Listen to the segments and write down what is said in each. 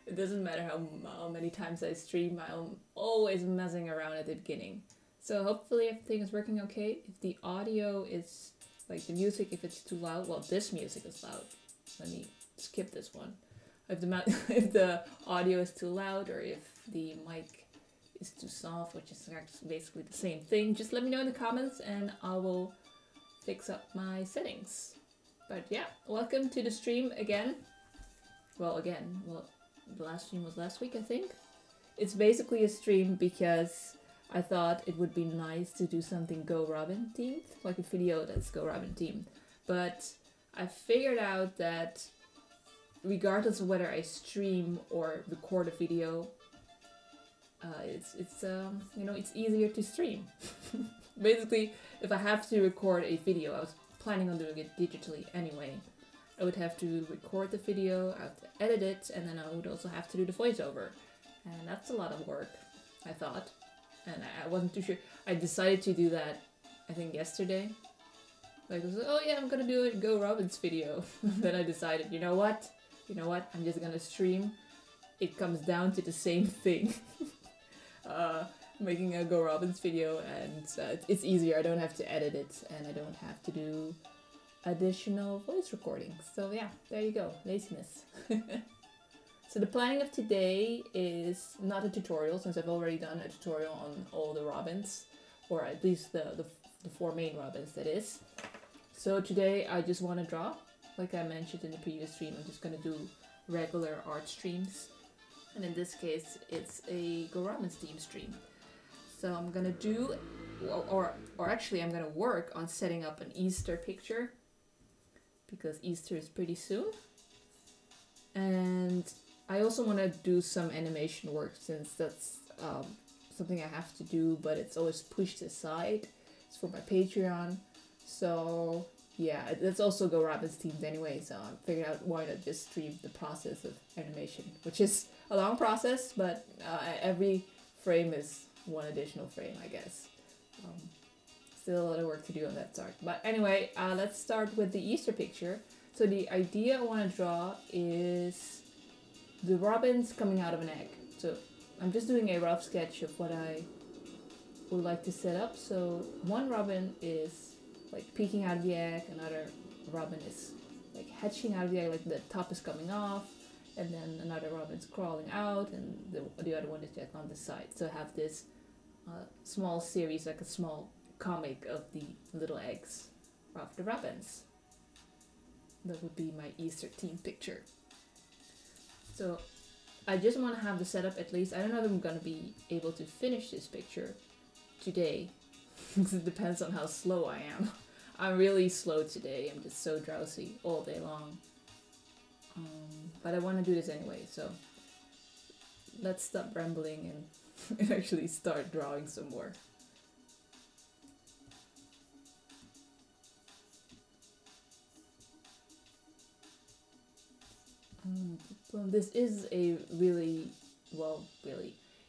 It doesn't matter how many times I stream, I'm always messing around at the beginning. So hopefully everything is working okay. If the audio is, like the music, if it's too loud, well, this music is loud. Let me skip this one. If the if the audio is too loud, or if the mic is too soft, which is basically the same thing, just let me know in the comments and I will fix up my settings. But yeah, welcome to the stream again. Well, the last stream was last week, I think. It's basically a stream because I thought it would be nice to do something Go Robin themed, like a video that's Go Robin themed. But I figured out that regardless of whether I stream or record a video, it's easier to stream. Basically, if I have to record a video, I was planning on doing it digitally anyway. I would have to record the video, I have to edit it, and then I would also have to do the voiceover. And that's a lot of work, I thought. And I wasn't too sure. I decided to do that, I think yesterday. Like, I was like, oh yeah, I'm gonna do a Go Robin's video. Then I decided, you know what, I'm just gonna stream. It comes down to the same thing. Making a Go Robin's video, and it's easier. I don't have to edit it, and I don't have to do additional voice recordings. So yeah, there you go, laziness. So the planning of today is not a tutorial, since I've already done a tutorial on all the robins, or at least the 4 main robins, that is. So today I just want to draw. Like I mentioned in the previous stream, I'm just going to do regular art streams. And in this case, it's a Go Robin's theme stream. So I'm going to do, or actually I'm going to work on setting up an Easter picture, because Easter is pretty soon. And I also want to do some animation work, since that's something I have to do, but it's always pushed aside. It's for my Patreon. So yeah, that's also Go Robin's themed anyway, so I figured out why not just stream the process of animation, which is a long process, but every frame is one additional frame, I guess. Still a lot of work to do on that start. But anyway, let's start with the Easter picture. So the idea I want to draw is the robins coming out of an egg. So I'm just doing a rough sketch of what I would like to set up. So one robin is like peeking out of the egg, another robin is like hatching out of the egg, like the top is coming off, and then another robin's crawling out, and the other one is just on the side. So I have this small series, like a small comic of the little eggs of the robins. That would be my Easter theme picture. So I just want to have the setup at least. I don't know if I'm going to be able to finish this picture today. It depends on how slow I am. I'm really slow today. I'm just so drowsy all day long. But I want to do this anyway, so let's stop rambling and actually start drawing some more. This is a really,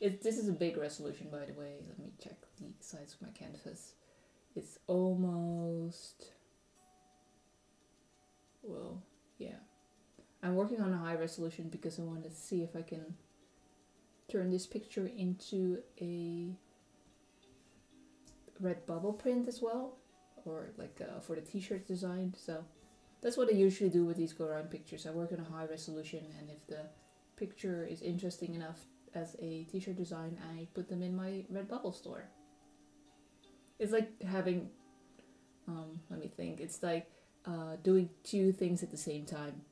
this is a big resolution, by the way. Let me check the size of my canvas. It's almost, well, yeah. I'm working on a high resolution because I want to see if I can turn this picture into a Redbubble print as well, or like for the t-shirt design. So that's what I usually do with these Go Round pictures. I work on a high resolution, and if the picture is interesting enough as a t-shirt design, I put them in my Redbubble store. It's like having, let me think, it's like doing 2 things at the same time.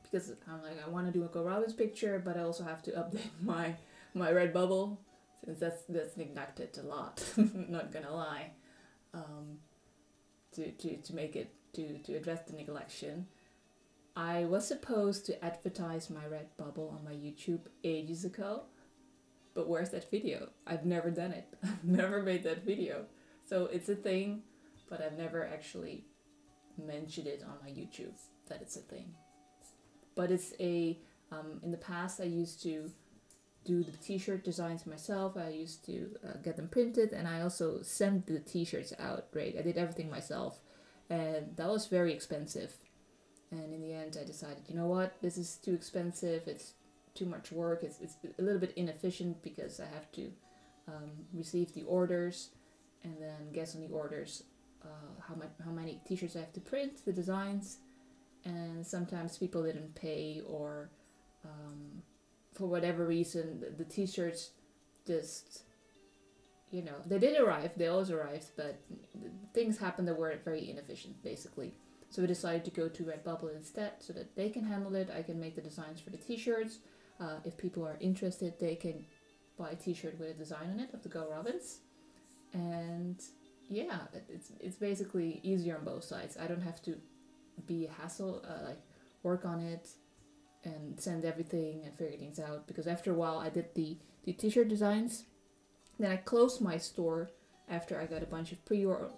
Because I'm like, I want to do a Go Robin's picture, but I also have to update my Redbubble, since that's neglected a lot, not gonna lie, to make it, to address the neglection. I was supposed to advertise my Redbubble on my YouTube ages ago, but where's that video? I've never done it. I've never made that video. So it's a thing, but I've never actually mentioned it on my YouTube that it's a thing. But it's a, in the past I used to do the t-shirt designs myself. I used to get them printed, and I also sent the t-shirts out, right? I did everything myself, and that was very expensive. And in the end I decided, you know what, this is too expensive, it's too much work. It's a little bit inefficient because I have to receive the orders and then guess on the orders how many t-shirts I have to print, the designs, and sometimes people didn't pay or for whatever reason the t-shirts just, you know, they did arrive, they always arrived, but things happened that were very inefficient basically. So we decided to go to Redbubble instead so that they can handle it. I can make the designs for the t-shirts. If people are interested, they can buy a t-shirt with a design on it of the Go Robins. And yeah, it's basically easier on both sides. I don't have to be a hassle, like work on it and send everything and figure things out, because after a while I did the t-shirt designs. Then I closed my store after I got a bunch of pre-order.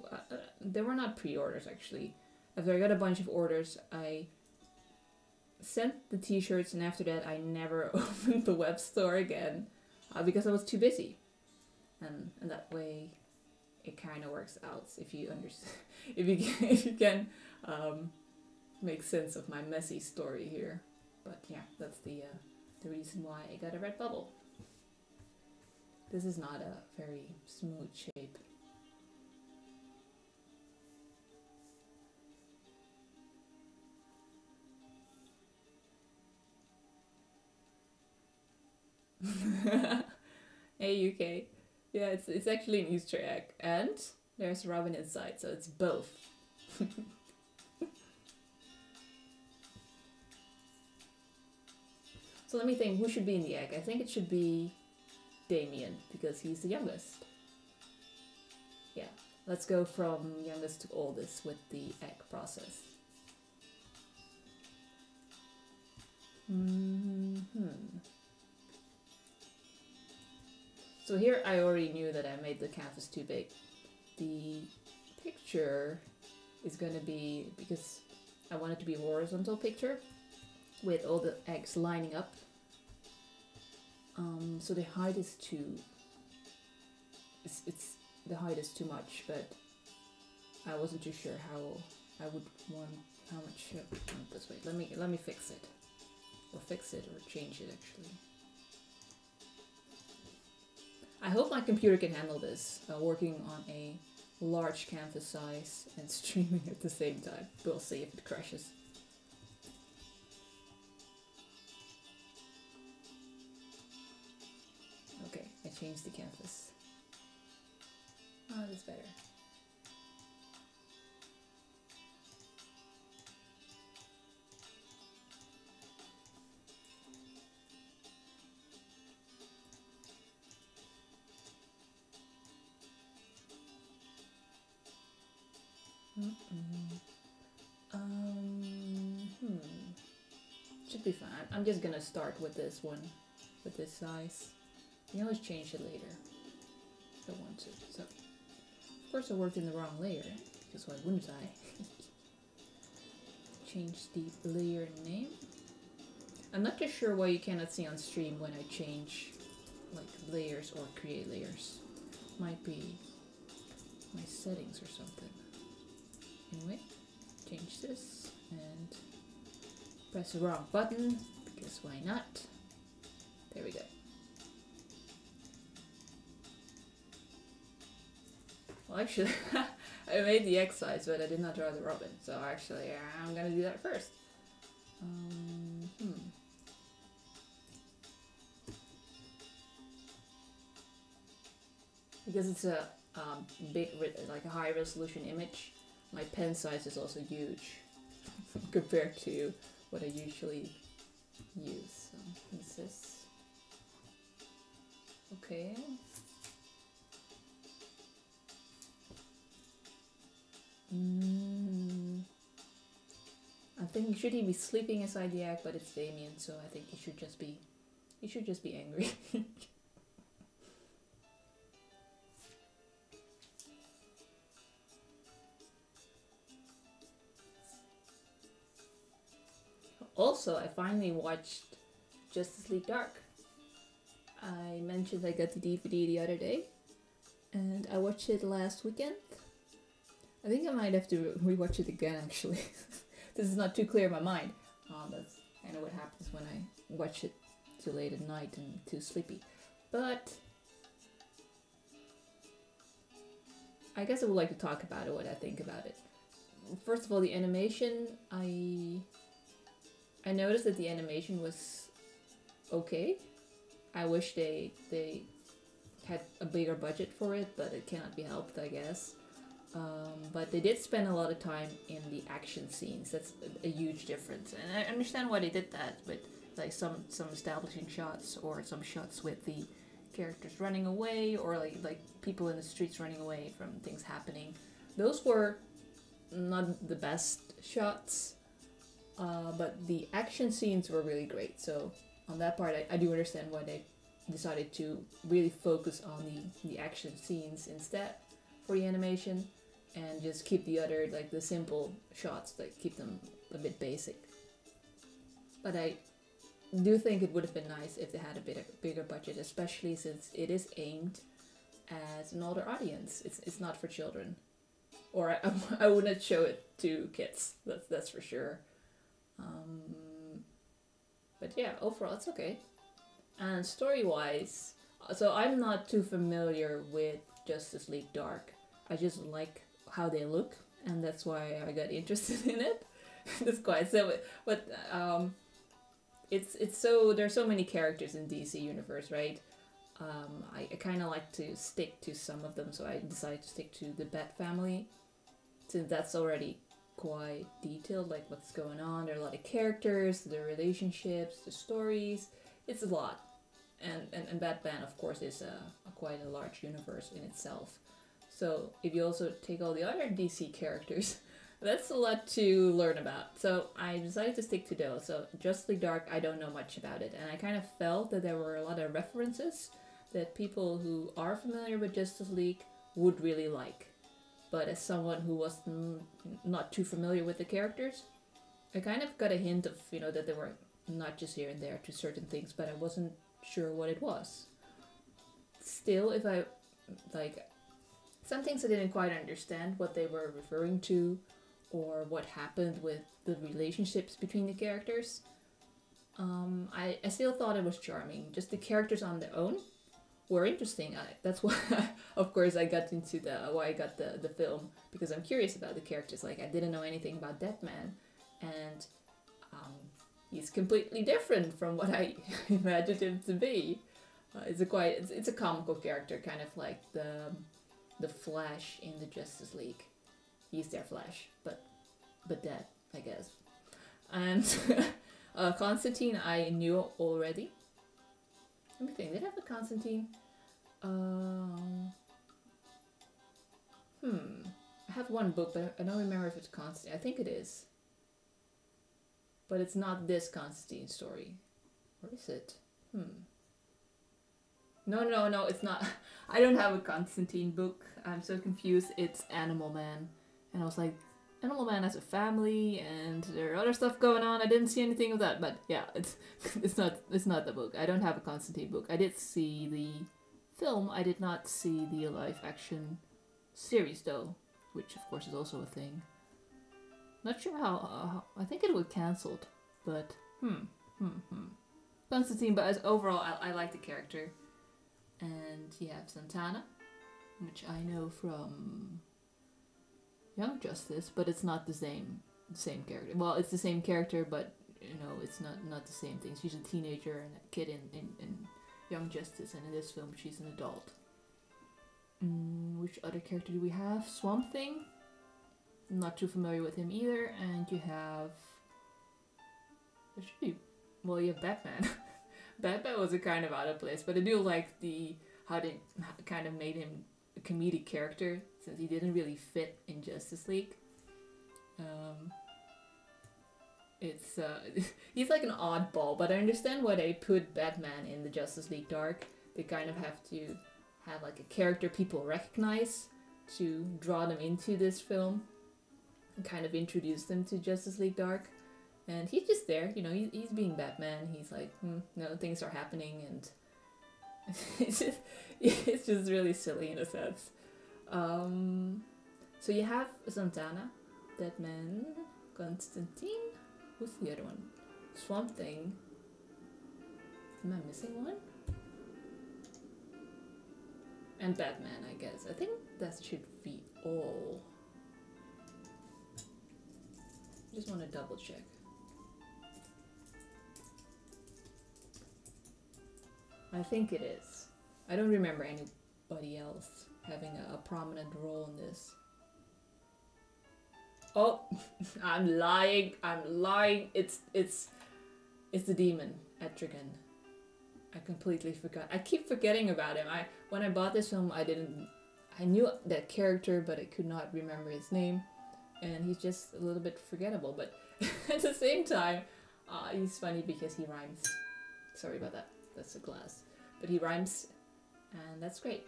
They were not pre-orders actually. After I got a bunch of orders, I sent the t-shirts, and after that I never opened the web store again because I was too busy. And that way it kind of works out if you understand, if you can make sense of my messy story here. But yeah, that's the reason why I got a Redbubble. This is not a very smooth shape. Hey UK. Yeah, it's actually an Easter egg, and there's Robin inside, so it's both. So let me think, who should be in the egg? I think it should be Damien, because he's the youngest. Yeah, let's go from youngest to oldest with the egg process. So here I already knew that I made the canvas too big. The picture is gonna be, because I want it to be a horizontal picture with all the eggs lining up. So the height is the height is too much, but I wasn't too sure how I would want, how much. This way. Let me fix it, or change it actually. I hope my computer can handle this, working on a large canvas size and streaming at the same time. We'll see if it crashes. Okay, I changed the canvas. Oh, that's better. Should be fine. I'm just gonna start with this one, with this size. You can always change it later if I want to. So, of course I worked in the wrong layer, because why wouldn't I? Change the layer name. I'm not too sure why you cannot see on stream when I change like layers or create layers. Might be my settings or something. Anyway, change this and press the wrong button, because why not? There we go. Well, actually, I made the X size, but I did not draw the Robin. So actually, I'm gonna do that first. Because it's a big, like a high resolution image, my pen size is also huge compared to what I usually use. So what's this? Okay. I think should he be sleeping inside the egg, but it's Damien, so I think he should just be angry. Also, I finally watched Justice League Dark. I mentioned I got the DVD the other day, and I watched it last weekend. I think I might have to rewatch it again, actually. This is not too clear in my mind. That's kind of what happens when I watch it too late at night and too sleepy. But I guess I would like to talk about it, what I think about it. First of all, the animation, I noticed that the animation was okay. I wish they had a bigger budget for it, but it cannot be helped, I guess. But they did spend a lot of time in the action scenes. That's a huge difference, and I understand why they did that. But like some establishing shots, or some shots with the characters running away, or like people in the streets running away from things happening. Those were not the best shots, but the action scenes were really great. So on that part, I do understand why they decided to really focus on the action scenes instead for the animation, and just keep the other, like the simple shots, like keep them a bit basic. But I do think it would have been nice if they had a bit bigger budget, especially since it is aimed at an older audience. It's not for children, or I wouldn't show it to kids. That's for sure. But yeah, overall it's okay. And story-wise, so I'm not too familiar with Justice League Dark. I just like how they look, and that's why I got interested in it. It's quite so, but it's so, there's so many characters in DC universe, right? I kind of like to stick to some of them, so I decided to stick to the Bat family, since that's already quite detailed, like what's going on. There are a lot of characters, the relationships, the stories. It's a lot. And Batman, of course, is quite a large universe in itself. So if you also take all the other DC characters, that's a lot to learn about. So I decided to stick to those. So Justice League Dark, I don't know much about it. And I kind of felt that there were a lot of references that people who are familiar with Justice League would really like. But as someone who was not too familiar with the characters, I kind of got a hint of, that they were not just here and there to certain things, but I wasn't sure what it was. Still, if I, some things I didn't quite understand what they were referring to, or what happened with the relationships between the characters. I still thought it was charming. Just the characters on their own were interesting. That's why, of course, I got into why I got the film, because I'm curious about the characters. Like, I didn't know anything about Deadman, and he's completely different from what I imagined him to be. It's a comical character, kind of like the Flash in the Justice League. He's their Flash, but dead, I guess. And Constantine, I knew already. Let me think. Did I have a Constantine? I have one book, but I don't remember if it's Constantine. I think it is. But it's not this Constantine story. Or is it? No, it's not. I don't have a Constantine book. I'm so confused. It's Animal Man. And I was like, Animal Man has a family, and there are other stuff going on. I didn't see anything of that, but yeah, it's not the book. I don't have a Constantine book. I did see the film. I did not see the live action series though, which of course is also a thing. Not sure how. I think it was cancelled, but Constantine. But as overall, I like the character, and you have Santana, which I know from Young Justice, but it's not the same character. Well, it's the same character, but it's not the same thing. She's a teenager and a kid in Young Justice, and in this film she's an adult. Which other character do we have? Swamp Thing. I'm not too familiar with him either. And you have, you have Batman. Batman was a kind of out of place, but I do like how they kind of made him a comedic character, since he didn't really fit in Justice League. He's like an oddball, but I understand why they put Batman in the Justice League Dark. They kind of have to have like a character people recognize to draw them into this film and kind of introduce them to Justice League Dark. And he's just there, he's being Batman. He's like, things are happening, and it's just really silly in a sense. So you have Santana, Deadman, Constantine. Who's the other one? Swamp Thing. Am I missing one? And Batman, I guess. I think that should be all. Just want to double check. I think it is. I don't remember anybody else having a prominent role in this. Oh, I'm lying. I'm lying. It's the demon, Etrigan. I completely forgot. I keep forgetting about him. When I bought this film, I knew that character, but I could not remember his name, and he's just a little bit forgettable. But at the same time, he's funny because he rhymes. Sorry about that. That's a glass. But he rhymes, and that's great.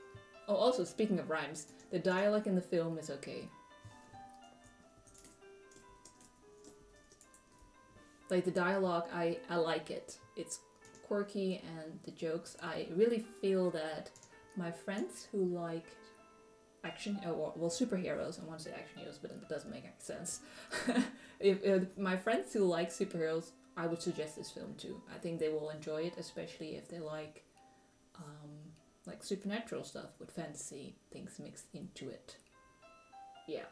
Oh, also speaking of rhymes, the dialogue in the film is okay. Like the dialogue, I like it. It's quirky, and the jokes, I really feel that my friends who like action, well, superheroes, I want to say action heroes, but it doesn't make any sense. if my friends who like superheroes, I would suggest this film too. I think they will enjoy it, especially if they like supernatural stuff with fantasy things mixed into it. Yeah.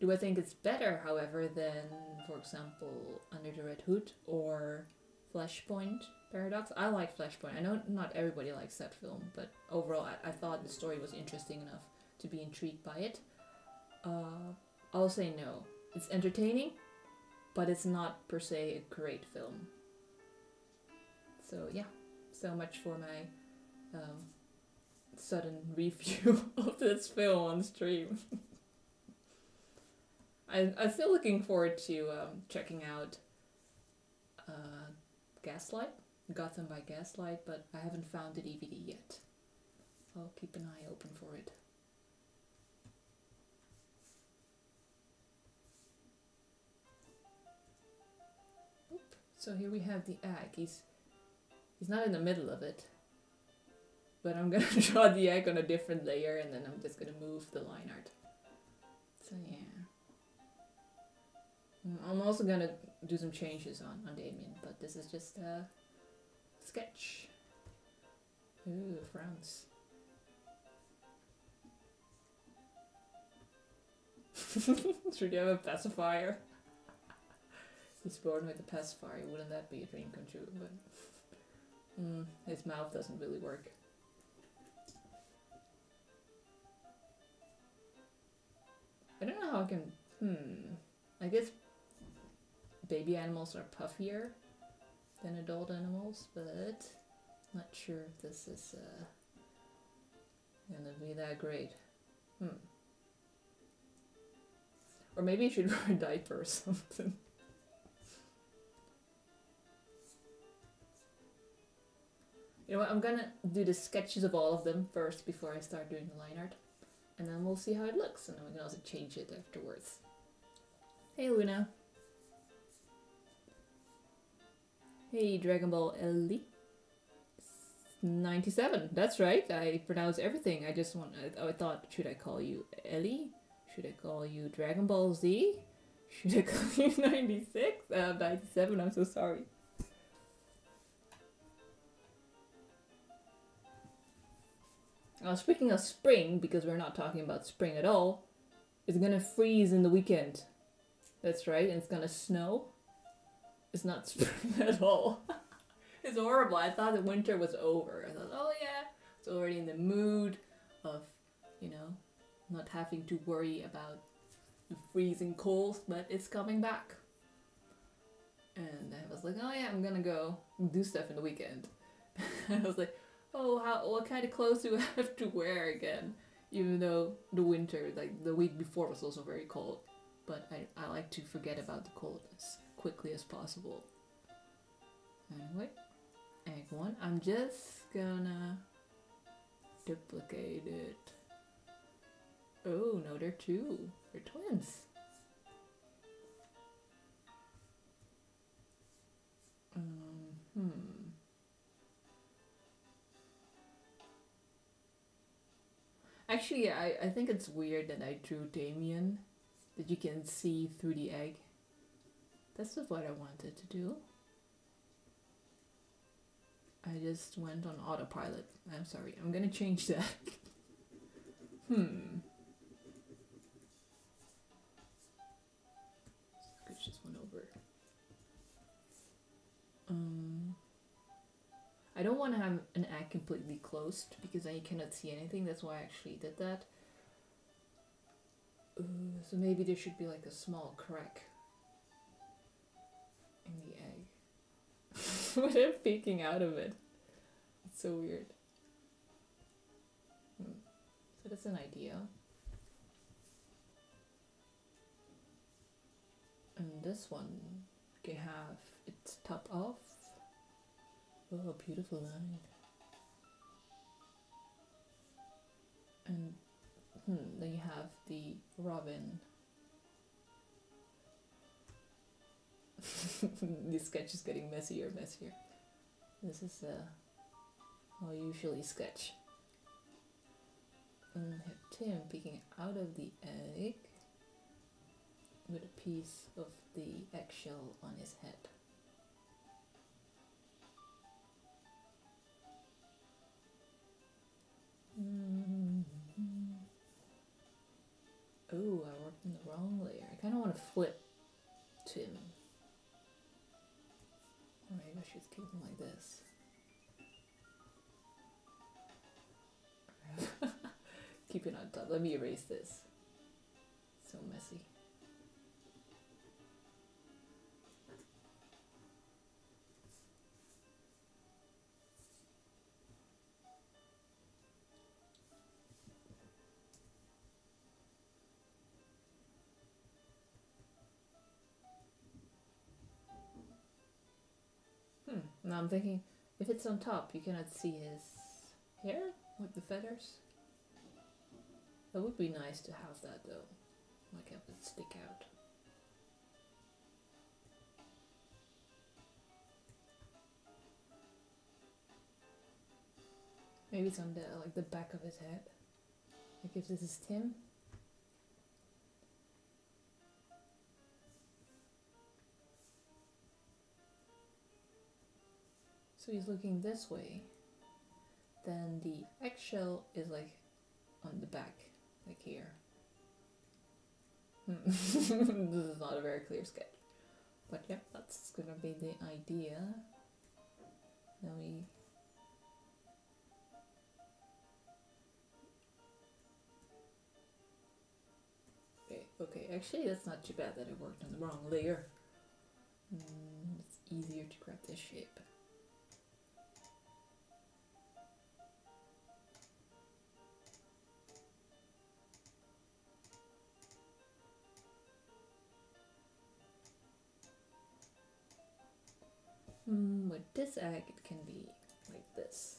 Do I think it's better, however, than, for example, Under the Red Hood or Flashpoint Paradox? I like Flashpoint. I know not everybody likes that film, but overall I thought the story was interesting enough to be intrigued by it. I'll say no. It's entertaining, but it's not per se a great film. So yeah, so much for my sudden review of this film on stream. I'm still looking forward to checking out Gaslight, Gotham by Gaslight, but I haven't found the DVD yet. I'll keep an eye open for it. Oop. So here we have the egg. He's not in the middle of it, but I'm gonna draw the egg on a different layer, and then I'm just gonna move the line art. So yeah. I'm also gonna do some changes on Damien, but this is just a sketch. Ooh, frowns. Should you have a pacifier? He's born with a pacifier. Wouldn't that be a dream come true? But his mouth doesn't really work. I don't know how I can. I guess baby animals are puffier than adult animals, but not sure if this is gonna be that great. Or maybe you should wear a diaper or something. You know what, I'm gonna do the sketches of all of them first before I start doing the line art. And then we'll see how it looks, and then we can also change it afterwards. Hey Luna. Hey Dragon Ball Ellie. 97, that's right, I pronounce everything. I thought, should I call you Ellie? Should I call you Dragon Ball Z? Should I call you 96? 97, I'm so sorry. Now speaking of spring, because we're not talking about spring at all, it's gonna freeze in the weekend. That's right, and it's gonna snow. It's not spring at all. It's horrible. I thought the winter was over. I thought, oh yeah, it's already in the mood of, you know, not having to worry about the freezing cold, but it's coming back. And I was like, oh yeah, I'm gonna go do stuff in the weekend. I was like, oh, what kind of clothes do I have to wear again? Even though the winter, like the week before, was also very cold. But I like to forget about the cold as quickly as possible. Anyway, egg one. I'm just gonna duplicate it. Oh, no, they're two. They're twins. Actually, I think it's weird that I drew Damien, that you can see through the egg. That's just what I wanted to do. I just went on autopilot. I'm sorry. I'm gonna change that. Scooch this one over. I don't want to have an egg completely closed because then you cannot see anything. That's why I actually did that. So maybe there should be like a small crack in the egg. But I'm peeking out of it. It's so weird. So that's an idea. And this one can have its top off. Oh, beautiful line. And then you have the robin. This sketch is getting messier and messier. This is how I usually sketch. And I have Tim peeking out of the egg with a piece of the eggshell on his head. Oh, I worked in the wrong layer. I kind of want to flip Tim. Or maybe I should keep him like this. Keep it on top. Let me erase this. So messy. Now I'm thinking, if it's on top, you cannot see his hair, like the feathers. That would be nice to have that though, like have it stick out. Maybe it's on the like the back of his head. Like if this is Tim. So he's looking this way. Then the eggshell is like on the back, like here. This is not a very clear sketch. But yeah, that's gonna be the idea. Then we okay, actually that's not too bad that I worked on the wrong layer. It's easier to grab this shape. With this egg it can be like this.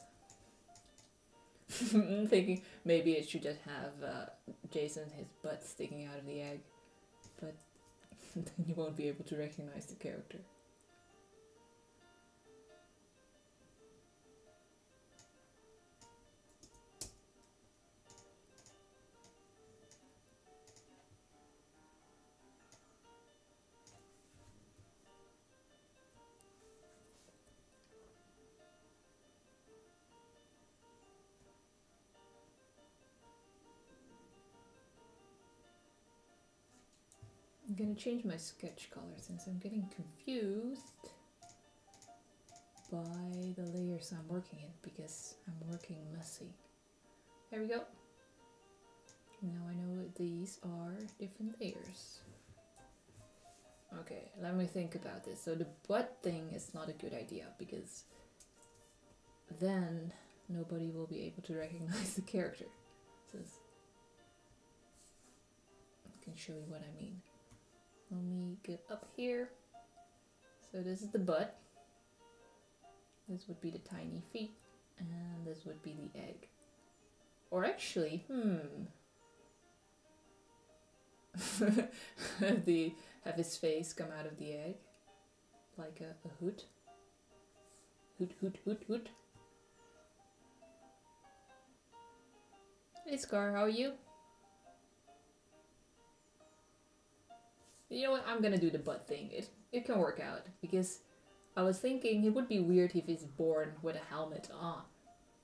I'm thinking maybe it should just have Jason, his butt sticking out of the egg, but then you won't be able to recognize the character. I'm gonna change my sketch color since I'm getting confused by the layers I'm working in because I'm working messy. There we go. Now I know these are different layers. Okay, let me think about this. So the butt thing is not a good idea because then nobody will be able to recognize the character. So I can show you what I mean. Let me get up here. So this is the butt. This would be the tiny feet. And this would be the egg. Or actually, have his face come out of the egg. Like a hoot. Hoot, hoot, hoot, hoot. Hey Scar, how are you? You know what, I'm gonna do the butt thing. It can work out because I was thinking it would be weird if he's born with a helmet on,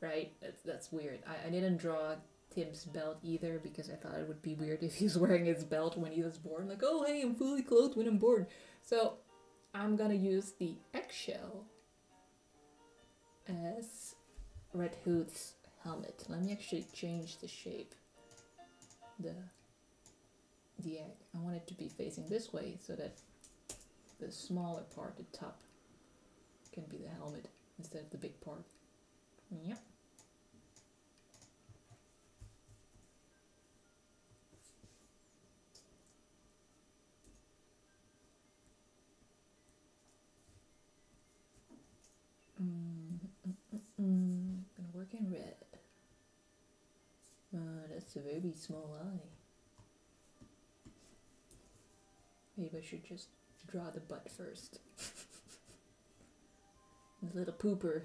right? That's weird. I didn't draw Tim's belt either because I thought it would be weird if he's wearing his belt when he was born. Like, oh hey, I'm fully clothed when I'm born. So I'm gonna use the eggshell as Red Hood's helmet. Let me actually change the shape. The egg. I want it to be facing this way so that the smaller part, the top, can be the helmet instead of the big part. Yep. Gonna work in red. That's a very small eye. Maybe I should just draw the butt first. The little pooper.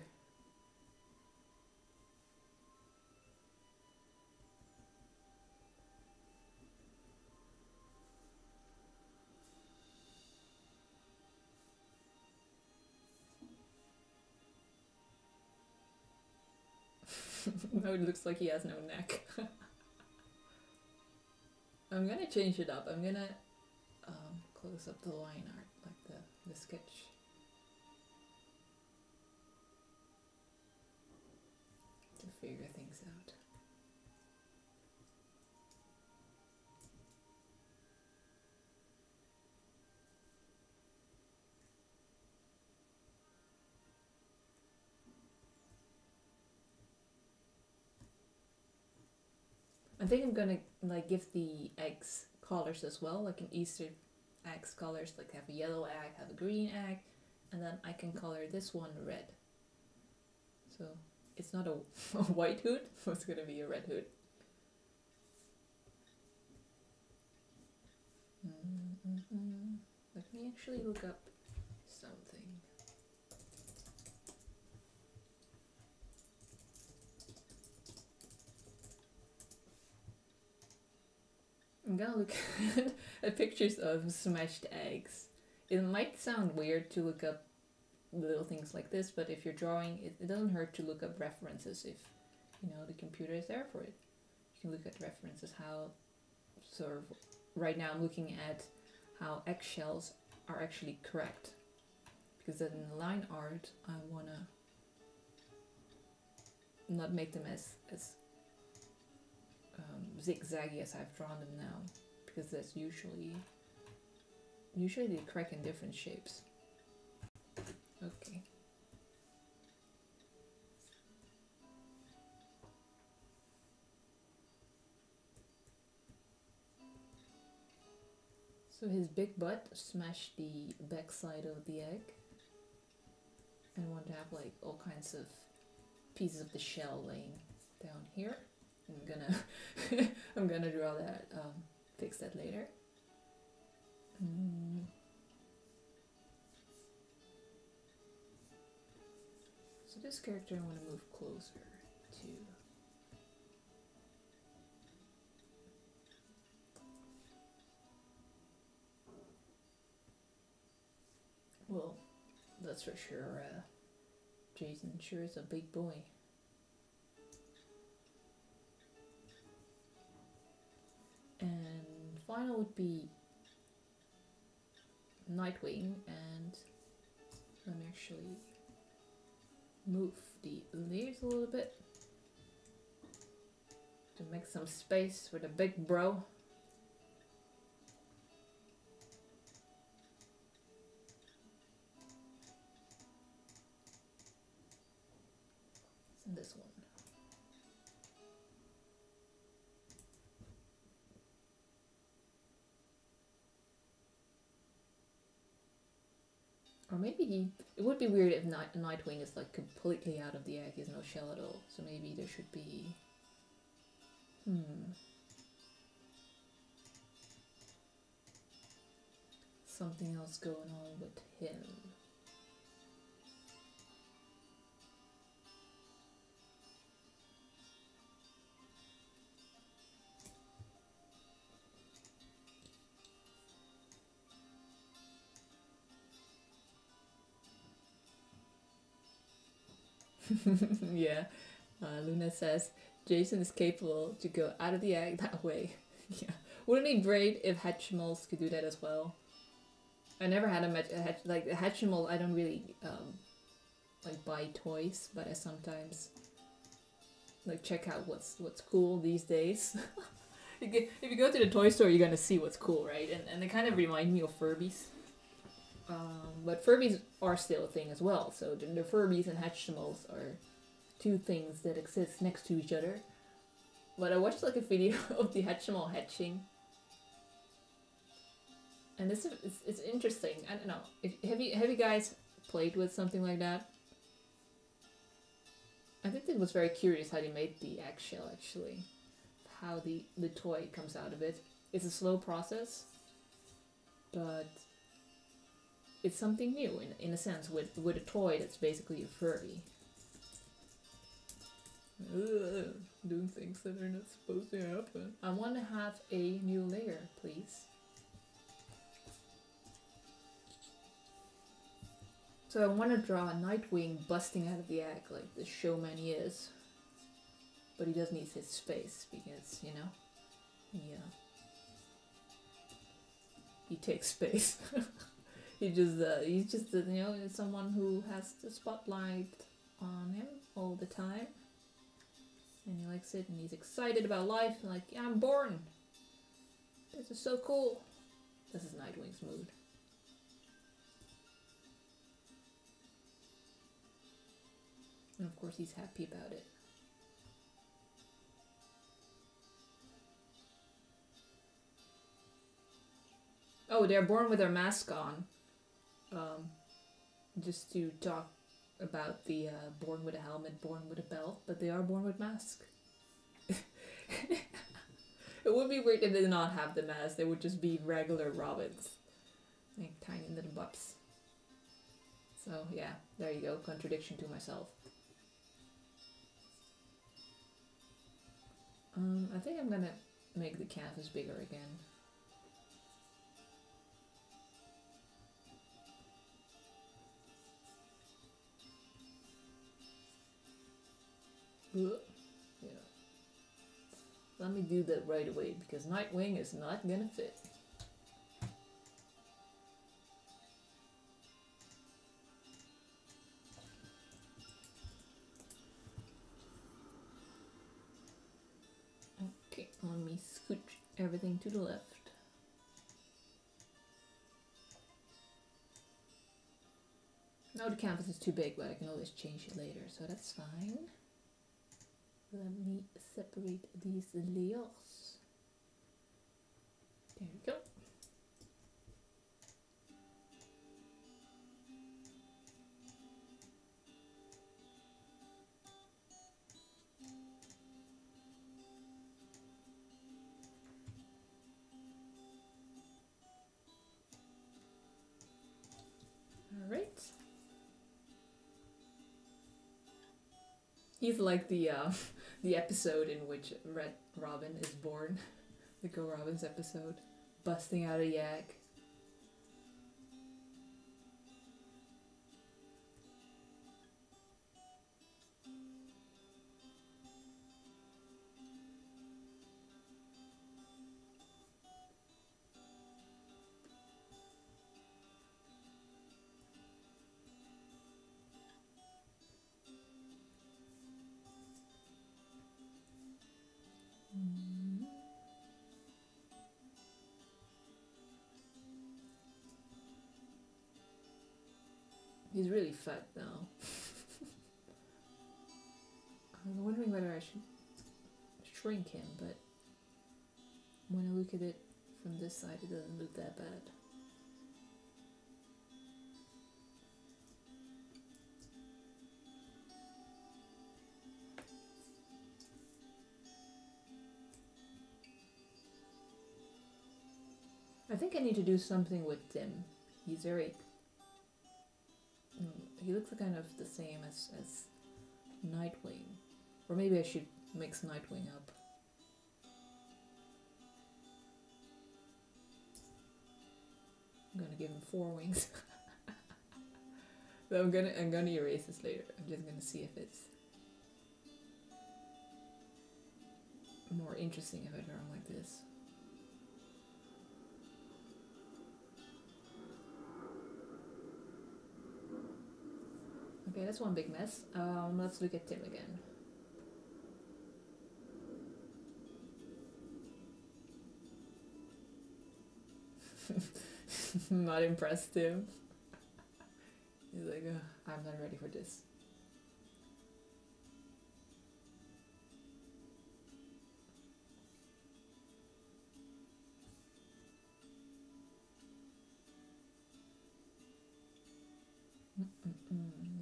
Now it looks like he has no neck. I'm gonna change it up. I'm gonna close up the line art, like the sketch. To figure things out. I think I'm gonna like give the eggs colors as well, like an Easter eggs colors, like have a yellow egg, have a green egg, and then I can color this one red. So it's not a white hood, it's gonna be a red hood. Let me actually look up something. I'm gonna look at pictures of smashed eggs. It might sound weird to look up little things like this, but if you're drawing, it doesn't hurt to look up references if, you know, the computer is there for it. You can look at references, how sort of, right now I'm looking at how eggshells are actually correct. Because then in the line art, I wanna not make them as zigzaggy as I've drawn them now, because that's usually they crack in different shapes. Okay. So his big butt smashed the back side of the egg. And I want to have like all kinds of pieces of the shell laying down here. I'm gonna draw that, fix that later. So this character I want to move closer to. Well, that's for sure. Jason sure is a big boy. And final would be Nightwing, and let me actually move the leaves a little bit to make some space for the big bro. And this one. Or maybe it would be weird if Nightwing is like completely out of the egg, he has no shell at all. So maybe there should be... something else going on with him. Yeah. Luna says Jason is capable to go out of the egg that way. Yeah. Wouldn't it be great if Hatchimals could do that as well? I never had like a Hatchimal. I don't really like buy toys, but I sometimes like check out what's cool these days. If you go to the toy store, you're gonna see what's cool, right? And they kind of remind me of Furbies. But Furbies are still a thing as well. So the Furbies and Hatchimals are two things that exist next to each other. But I watched like a video of the Hatchimal hatching, and it's interesting. I don't know. Have you guys played with something like that? I think it was very curious how they made the eggshell actually, how the toy comes out of it. It's a slow process, but it's something new in a sense with a toy that's basically a Furby. Ugh, doing things that are not supposed to happen. I want to have a new layer, please. So I want to draw a Nightwing busting out of the egg like the showman he is. But he does need his space because, you know, he takes space. he's just you know, someone who has the spotlight on him all the time. And he likes it and he's excited about life and like, yeah, I'm born. This is so cool. This is Nightwing's mood. And of course he's happy about it. Oh, they're born with their mask on. Just to talk about the born with a helmet, born with a belt, but they are born with mask. It would be weird if they did not have the mask. They would just be regular Robins. Like tiny little bups. So yeah, there you go. Contradiction to myself. I think I'm gonna make the canvas bigger again. Yeah. Let me do that right away because Nightwing is not gonna fit. Okay, let me scooch everything to the left. Now the canvas is too big, but I can always change it later, so that's fine. Let me separate these layers. There we go. Alright. He's like the episode in which Red Robin is born. The Go Robins episode. Busting out a yak. He's really fat now. I was wondering whether I should shrink him, but when I look at it from this side, it doesn't look that bad. I think I need to do something with Tim. He's very... he looks kind of the same as Nightwing. Or maybe I should mix Nightwing up. I'm gonna give him 4 wings. So I'm gonna erase this later. I'm just gonna see if it's more interesting if I draw them like this. Okay, that's one big mess. Let's look at Tim again. Not impressed, Tim. He's like, I'm not ready for this.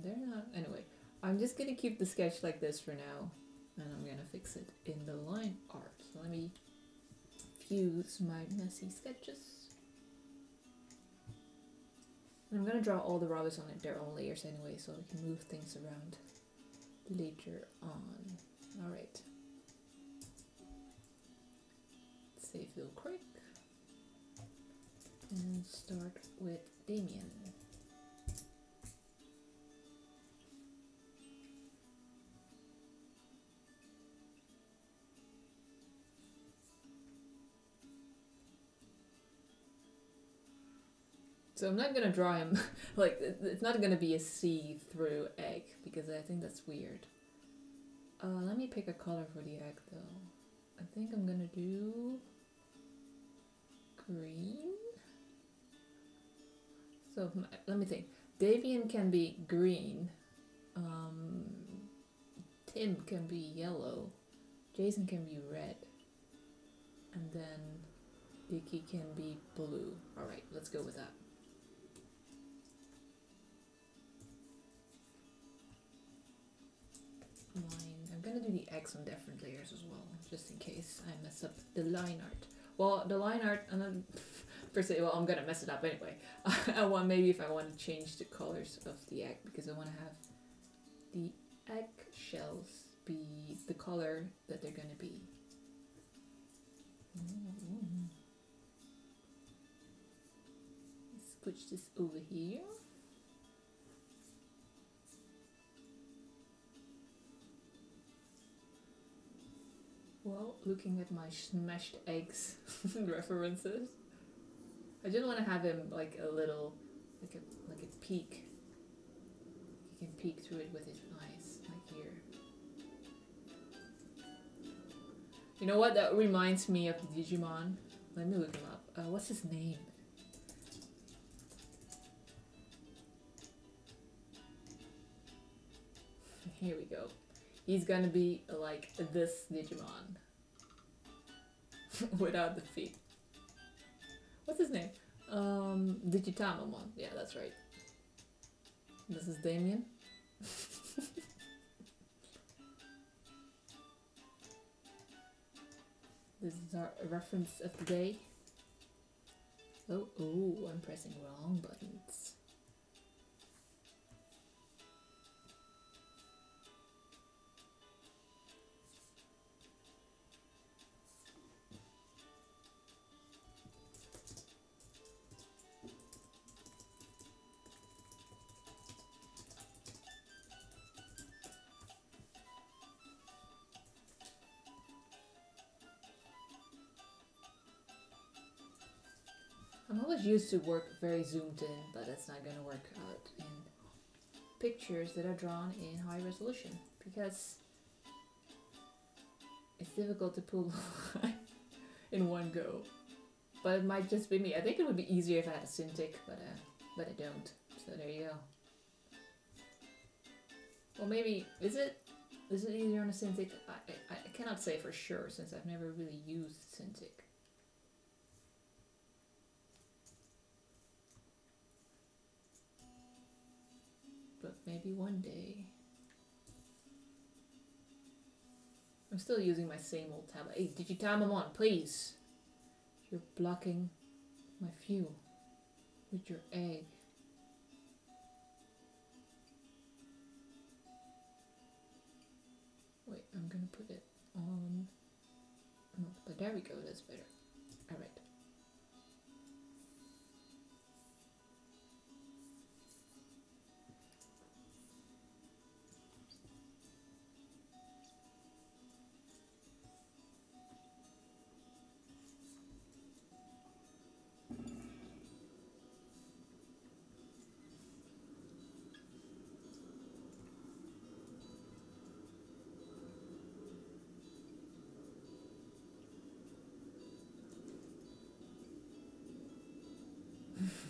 They're not. Anyway, I'm just gonna keep the sketch like this for now, and I'm gonna fix it in the line art. So let me fuse my messy sketches. And I'm gonna draw all the rabbits on their own layers anyway, so we can move things around later on. Alright. Save real quick. And start with Damien. So I'm not gonna draw him, like, it's not gonna be a see-through egg, because I think that's weird. Let me pick a color for the egg, though. I think I'm gonna do green? So, let me think. Damien can be green. Tim can be yellow. Jason can be red. And then Vicky can be blue. Alright, let's go with that. I'm gonna do the X on different layers as well, just in case I mess up the line art. Well, the line art, I'm not per se, well, I'm gonna mess it up anyway. I want, maybe if I want to change the colors of the egg, because I want to have the egg shells be the color that they're gonna be. Let's switch this over here. Well, looking at my smashed eggs references, I just want to have him like a little, like a peek. He can peek through it with his eyes, like here. You know what? That reminds me of the Digimon. Let me look him up. What's his name? Here we go. He's gonna be like this Digimon. Without the feet. What's his name? Digitamamon. Yeah, that's right. This is Damien. This is our reference of the day. Oh, I'm pressing wrong buttons. I'm always used to work very zoomed in, but it's not going to work out in pictures that are drawn in high resolution, because it's difficult to pull in one go. But it might just be me. I think it would be easier if I had a Cintiq, but I don't. So there you go. Well, maybe, is it easier on a Cintiq? I cannot say for sure, since I've never really used Cintiq. But maybe one day. I'm still using my same old tablet. Hey, Digitamamon, please! You're blocking my view with your egg. Wait, I'm gonna put it on. No, but there we go, that's better. Alright.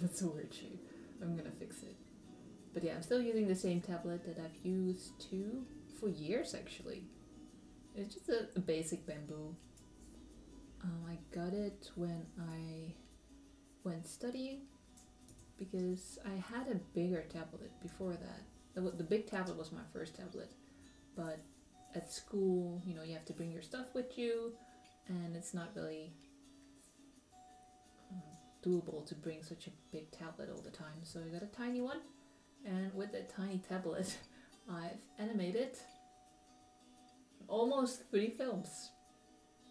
That's a weird shape. I'm gonna fix it. But yeah, I'm still using the same tablet that I've used for years actually. It's just a basic Bamboo. I got it when I went studying because I had a bigger tablet before that. The big tablet was my first tablet, but at school, you have to bring your stuff with you, and it's not really doable to bring such a big tablet all the time. So I got a tiny one, and with that tiny tablet, I've animated almost 3 films.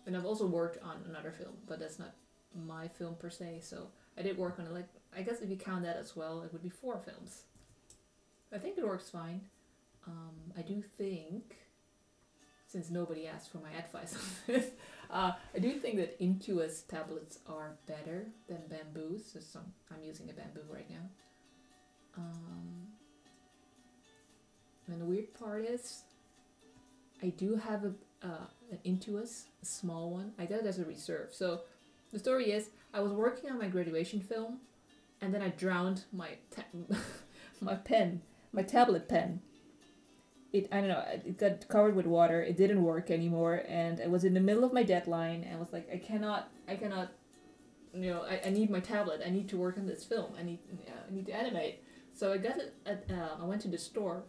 And I've also worked on another film, but that's not my film per se. So I did work on it, I guess if you count that as well, it would be 4 films. I think it works fine. I do think, since nobody asked for my advice on this, I do think that Intuos tablets are better than Bamboos. So I'm using a Bamboo right now. And the weird part is, I do have an Intuos, a small one. I got it as a reserve. So the story is, I was working on my graduation film, and then I drowned my my tablet pen. I don't know, it got covered with water, it didn't work anymore, and I was in the middle of my deadline, and I was like, I cannot, I need my tablet, I need to work on this film, I need to animate. So I got it I went to the store,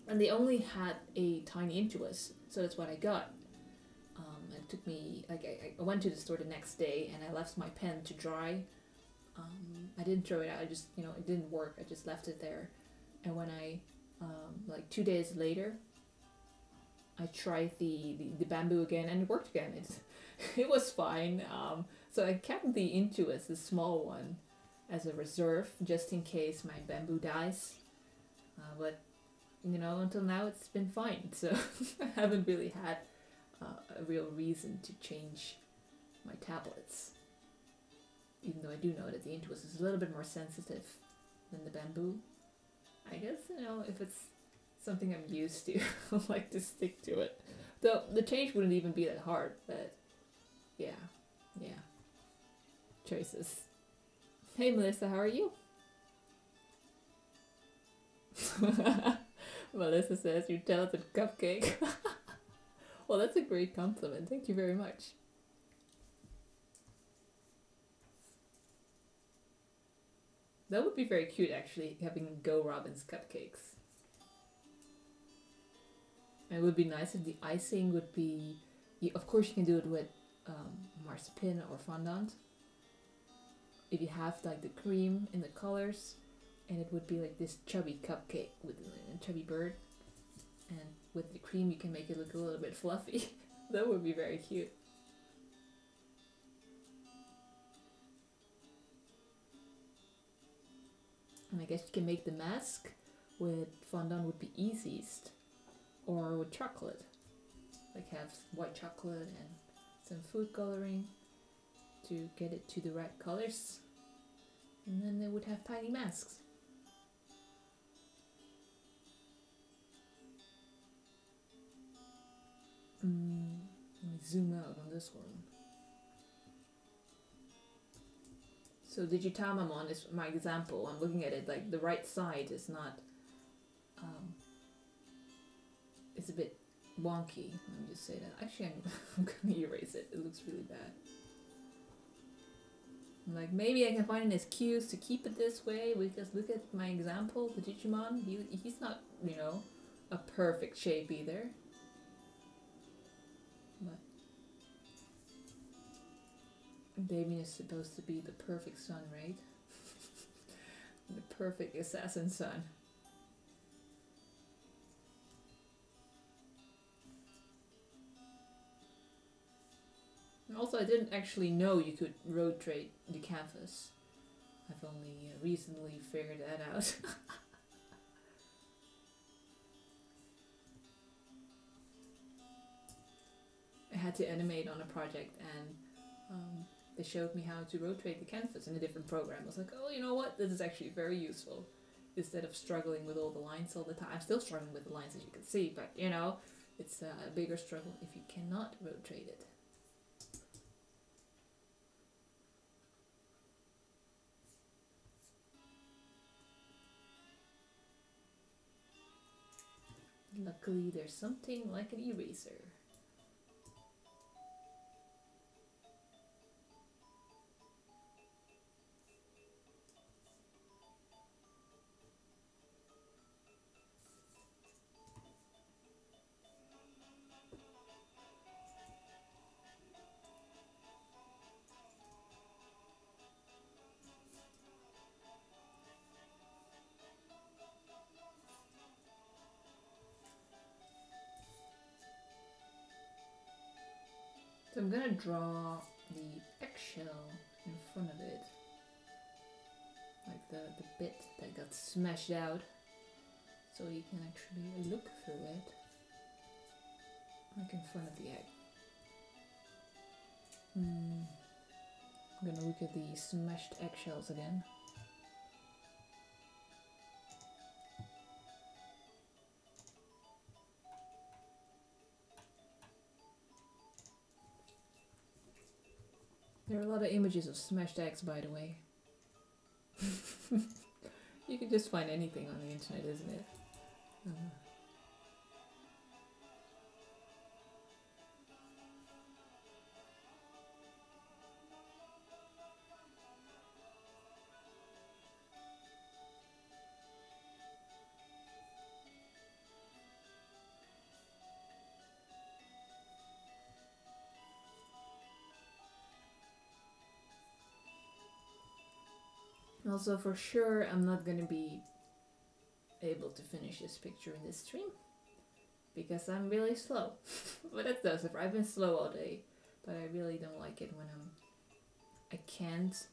and they only had a tiny Intuos, so that's what I got. It took me, I went to the store the next day, and I left my pen to dry. I didn't throw it out, I just, it didn't work, I just left it there. And when I, 2 days later, I tried the Bamboo again, and it worked again. It was fine. So I kept the Intuos, the small one, as a reserve, just in case my Bamboo dies. But, until now it's been fine. So I haven't really had a real reason to change my tablets. Even though I do know that the Intuos is a little bit more sensitive than the Bamboo. I guess, if it's something I'm used to, I like to stick to it. Though the change wouldn't even be that hard, but yeah. Choices. Hey Melissa, how are you? Melissa says, you're talented cupcake. Well, that's a great compliment. Thank you very much. That would be very cute, actually, having Go Robin's cupcakes. It would be nice if the icing would be... Of course, you can do it with marzipan or fondant. If you have like the cream in the colors, and it would be like this chubby cupcake with a chubby bird. And with the cream, you can make it look a little bit fluffy. That would be very cute. And I guess you can make the mask with fondant would be easiest, or with chocolate. Like have white chocolate and some food coloring to get it to the right colors. And then they would have tiny masks. Let me zoom out on this one. So Digitamamon is my example. I'm looking at it like the right side is not, it's a bit wonky. Let me just say that. Actually, I'm gonna erase it. It looks really bad. I'm like, maybe I can find an excuse to keep it this way, because look at my example, the Digimon. He's not, a perfect shape either. But Damien is supposed to be the perfect son, right? The perfect assassin son. And also, I didn't actually know you could rotate the canvas. I've only recently figured that out. I had to animate on a project, and they showed me how to rotate the canvas in a different program. I was like, oh, you know what? This is actually very useful. Instead of struggling with all the lines all the time. I'm still struggling with the lines, as you can see, but, it's a bigger struggle if you cannot rotate it. Luckily, there's something like an eraser. So I'm gonna draw the eggshell in front of it. Like the bit that got smashed out. So you can actually look through it. Like in front of the egg. I'm gonna look at the smashed eggshells again. There are a lot of images of smashed eggs, by the way. You can just find anything on the internet, isn't it? Also, for sure, I'm not gonna be able to finish this picture in this stream because I'm really slow. But that's no surprise. I've been slow all day, but I really don't like it when I can't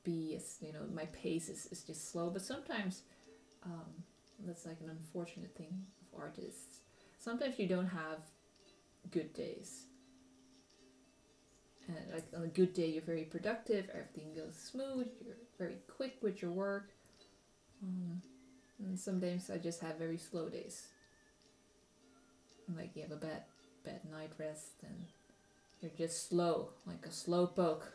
be as, you know, my pace is just slow. But sometimes that's like an unfortunate thing of artists. Sometimes you don't have good days. And like on a good day, you're very productive, everything goes smooth, you're very quick with your work. And some days I just have very slow days. Like you have a bad night rest and you're just slow, like a slow poke.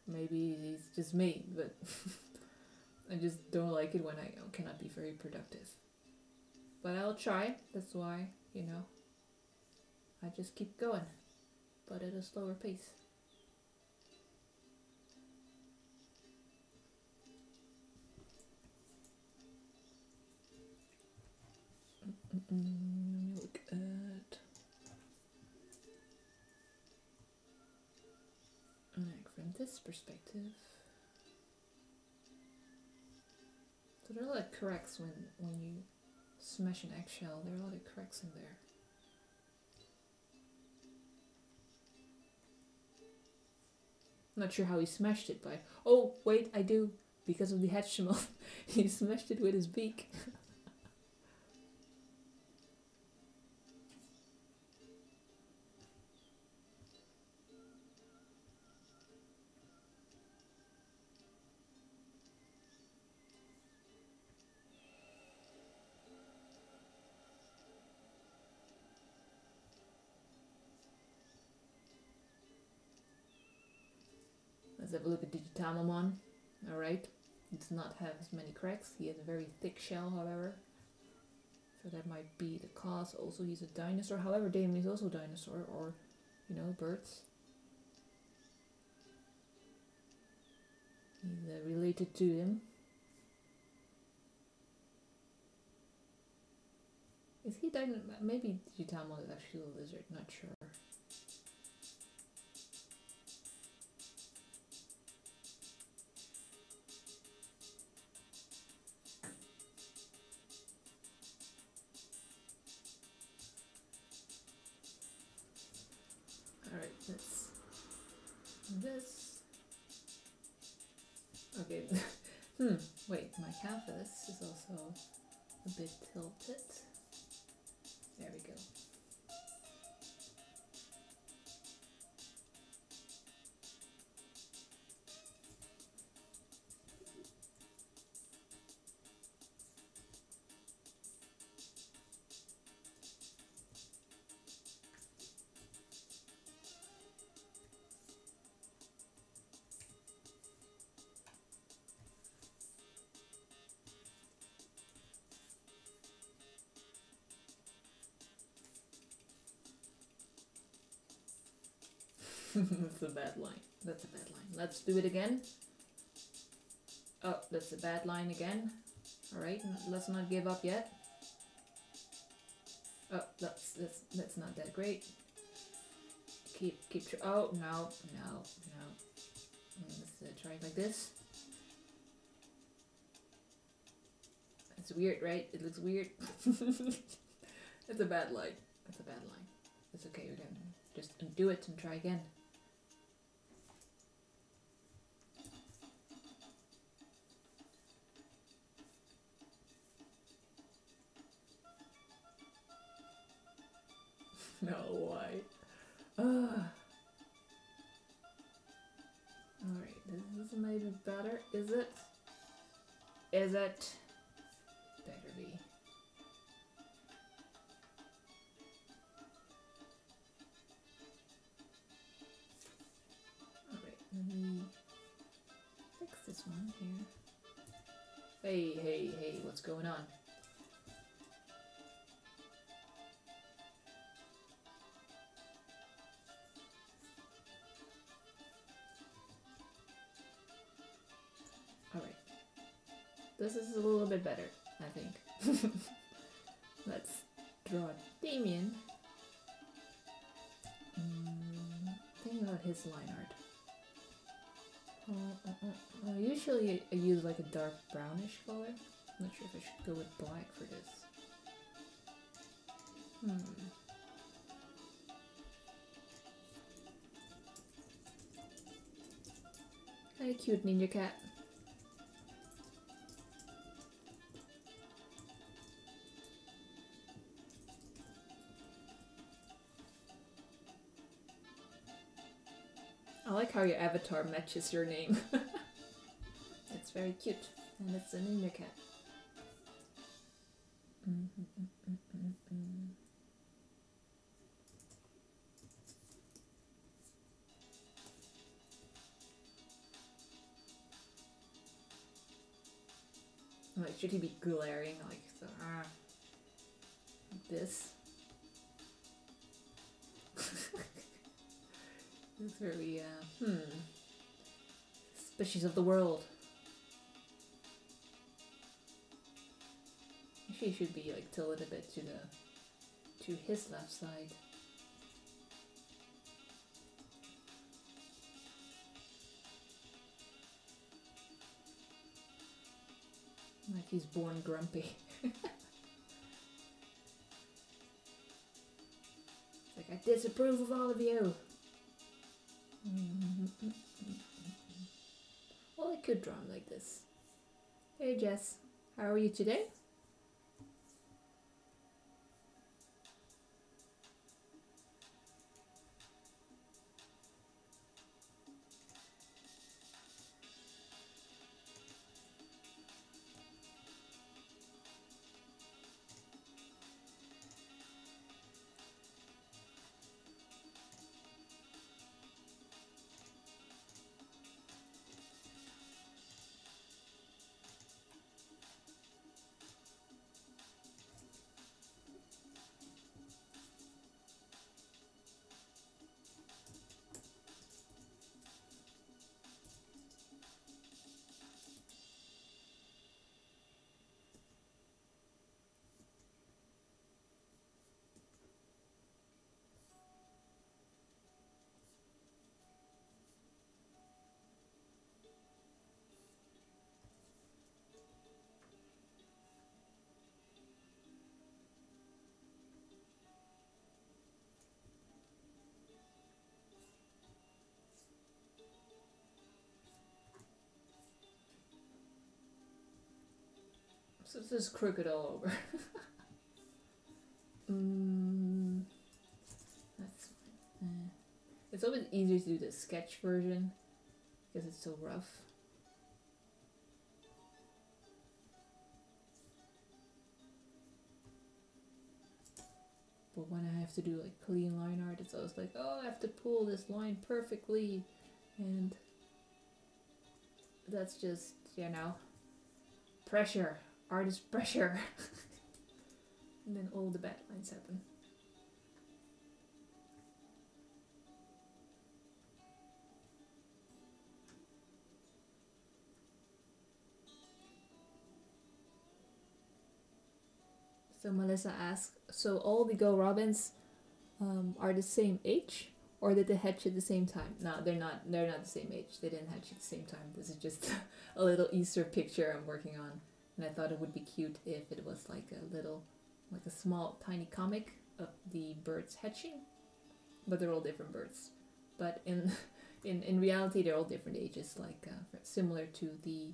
Maybe it's just me, but I just don't like it when I cannot be very productive. But I'll try, that's why, you know, I just keep going. But at a slower pace. Look at like from this perspective. So there are a lot of cracks when you smash an eggshell. There are a lot of cracks in there. Not sure how he smashed it, but oh wait, I do, because of the Hatchimal. He smashed it with his beak. Let's have a look at Digitamamon. Alright, he does not have as many cracks. He has a very thick shell, however. So that might be the cause. Also, he's a dinosaur. However, Damon is also a dinosaur, or, you know, birds. He's related to them. Is he dinosaur? Maybe Digitamamon is actually a lizard, not sure. Alright, let's do this. Okay. Wait, my canvas is also a bit tilted. There we go. That's a bad line. That's a bad line. Let's do it again. Oh, that's a bad line again. Alright, let's not give up yet. Oh, that's not that great. Keep oh, no. Let's try it like this. It's weird, right? It looks weird. It's a bad line. It's a bad line. It's okay, we can just undo it and try again. No, why? Alright, this is maybe better. Is it? Is it? Better be. Alright, let me fix this one here. Hey, what's going on? Alright. This is a little bit better, I think. Let's draw Damien. Think about his line art. Usually I use like a dark brownish color. I'm not sure if I should go with black for this. Hey, cute ninja cat. I like how your avatar matches your name. It's very cute. And it's a ninja cat. Like, should he be glaring like so? Like this? It's very, species of the world. She should be like tilted a bit to his left side. Like he's born grumpy. It's like, I disapprove of all of you. Well, I could draw him like this. Hey Jess, how are you today? So this is crooked all over. That's fine. It's always easier to do the sketch version because it's so rough. But when I have to do like clean line art, it's always like, oh, I have to pull this line perfectly, and that's just, you know, pressure. Artist pressure. And then all the bad lines happen. So Melissa asks, so all the Go Robins are the same age, or did they hatch at the same time? No, they're not. They're not the same age. They didn't hatch at the same time. This is just a little Easter picture I'm working on, and I thought it would be cute if it was like a little, like a small, tiny comic of the birds hatching. But they're all different birds. But in reality, they're all different ages, like similar to the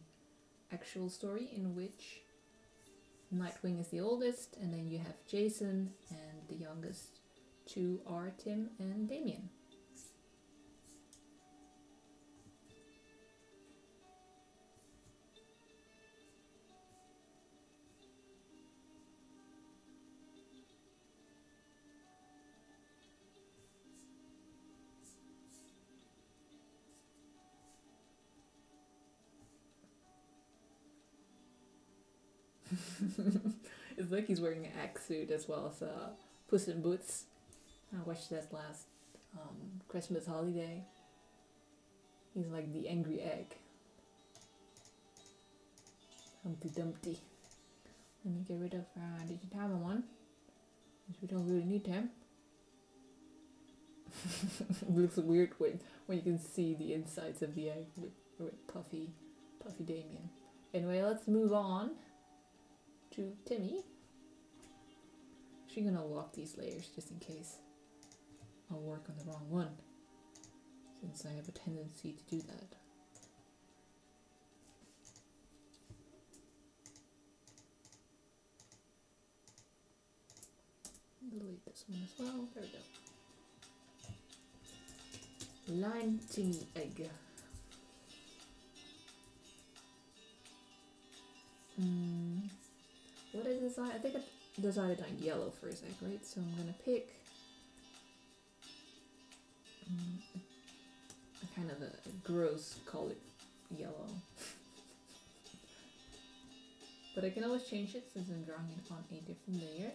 actual story in which Nightwing is the oldest, and then you have Jason, and the youngest two are Tim and Damien. It's like he's wearing an egg suit as well as Puss in Boots. I watched that last Christmas holiday. He's like the angry egg. Humpty Dumpty. Let me get rid of the Digitama one, because we don't really need him. It looks weird when you can see the insides of the egg with Puffy Damien. Anyway, let's move on to Timmy. Actually gonna lock these layers just in case I'll work on the wrong one, since I have a tendency to do that. Delete this one as well. There we go. Line Timmy egg. What did I decide? I think I decided on yellow for his egg, right? So I'm gonna pick a kind of a gross colored yellow. But I can always change it since I'm drawing it on a different layer.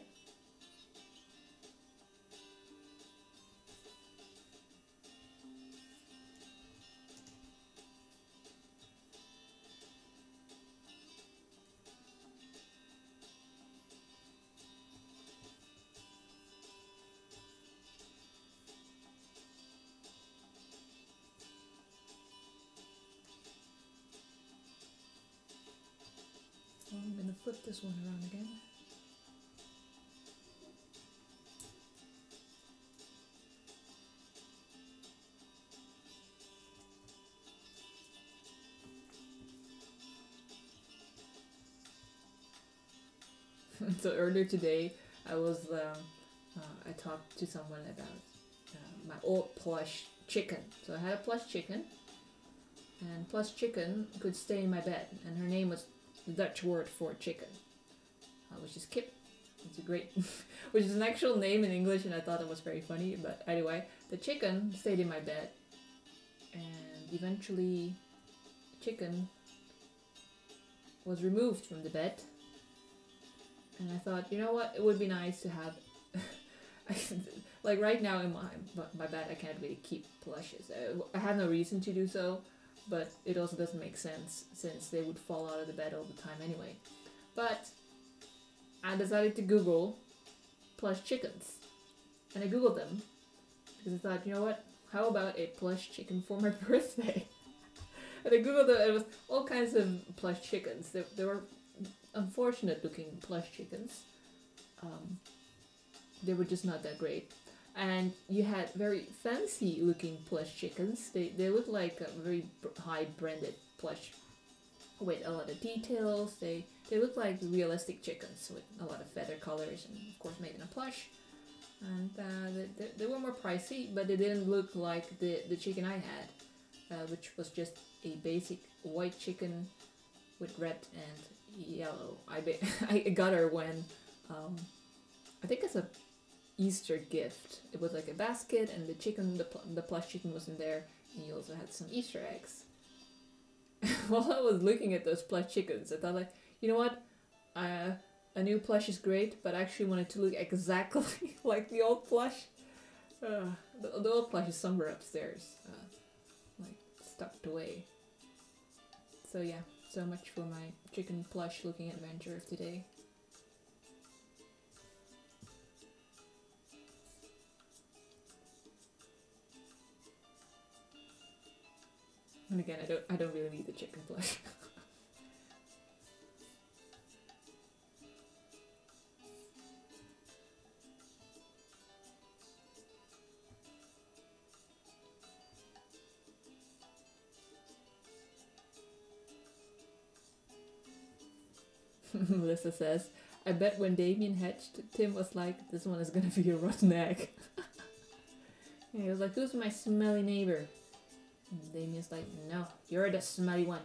So I'm gonna flip this one around again. So earlier today, I talked to someone about my old plush chicken. So I had a plush chicken, and plush chicken could stay in my bed, and her name was the Dutch word for chicken, which is kip. It's a great, which is an actual name in English, and I thought it was very funny. But anyway, the chicken stayed in my bed, and eventually, the chicken was removed from the bed. And I thought, you know what, it would be nice to have, like right now in my bed I can't really keep plushes. I have no reason to do so, but it also doesn't make sense since they would fall out of the bed all the time anyway. But I decided to Google plush chickens. And I Googled them because I thought, you know what, how about a plush chicken for my birthday? And I Googled it, it was all kinds of plush chickens. There were unfortunate looking plush chickens. They were just not that great. And you had very fancy looking plush chickens. They looked like a very high branded plush with a lot of details. They looked like realistic chickens with a lot of feather colors and of course made in a plush. And they were more pricey, but they didn't look like the chicken I had, which was just a basic white chicken with red and yellow. I got her when I think as a Easter gift. It was like a basket, and the chicken, the plush chicken was in there, and you also had some Easter eggs. While I was looking at those plush chickens, I thought, like, you know what, a new plush is great, but I actually wanted to look exactly like the old plush. The old plush is somewhere upstairs, like tucked away. So yeah, so much for my chicken plush looking adventure of today. And again, I don't really need the chicken plush. Melissa says, I bet when Damien hatched, Tim was like, this one is gonna be a rotten egg. And he was like, who's my smelly neighbor? And Damien's like, no, you're the smelly one.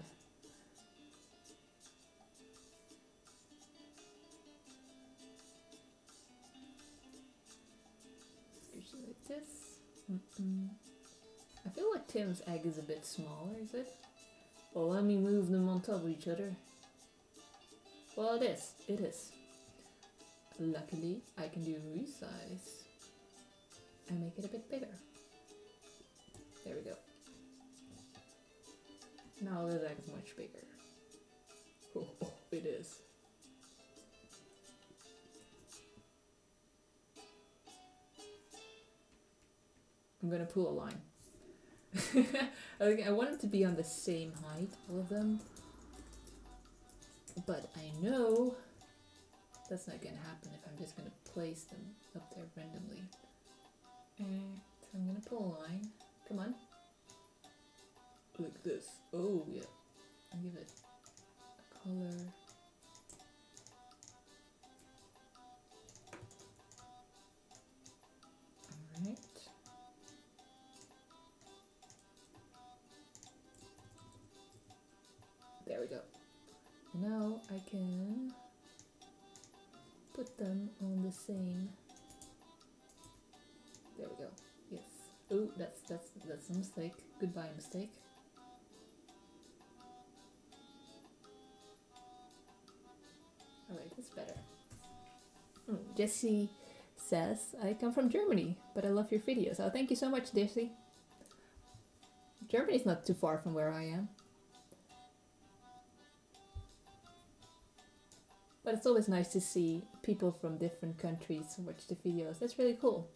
Usually like this. I feel like Tim's egg is a bit smaller, is it? Well, let me move them on top of each other. Well, it is. It is. Luckily, I can do resize and make it a bit bigger. There we go. Now this egg is much bigger. Oh, it is. I'm gonna pull a line. I want it to be on the same height, all of them. But I know that's not gonna happen if I'm just gonna place them up there randomly. And so I'm gonna pull a line. Come on. Like this. Oh yeah. I'll give it a color. Alright. There we go. Now I can put them on the same. There we go. Yes. Oh, that's a mistake. Goodbye, mistake. Alright, that's better. Jessie says, I come from Germany, but I love your videos. Oh, thank you so much, Jessie. Germany's not too far from where I am. But it's always nice to see people from different countries watch the videos. That's really cool.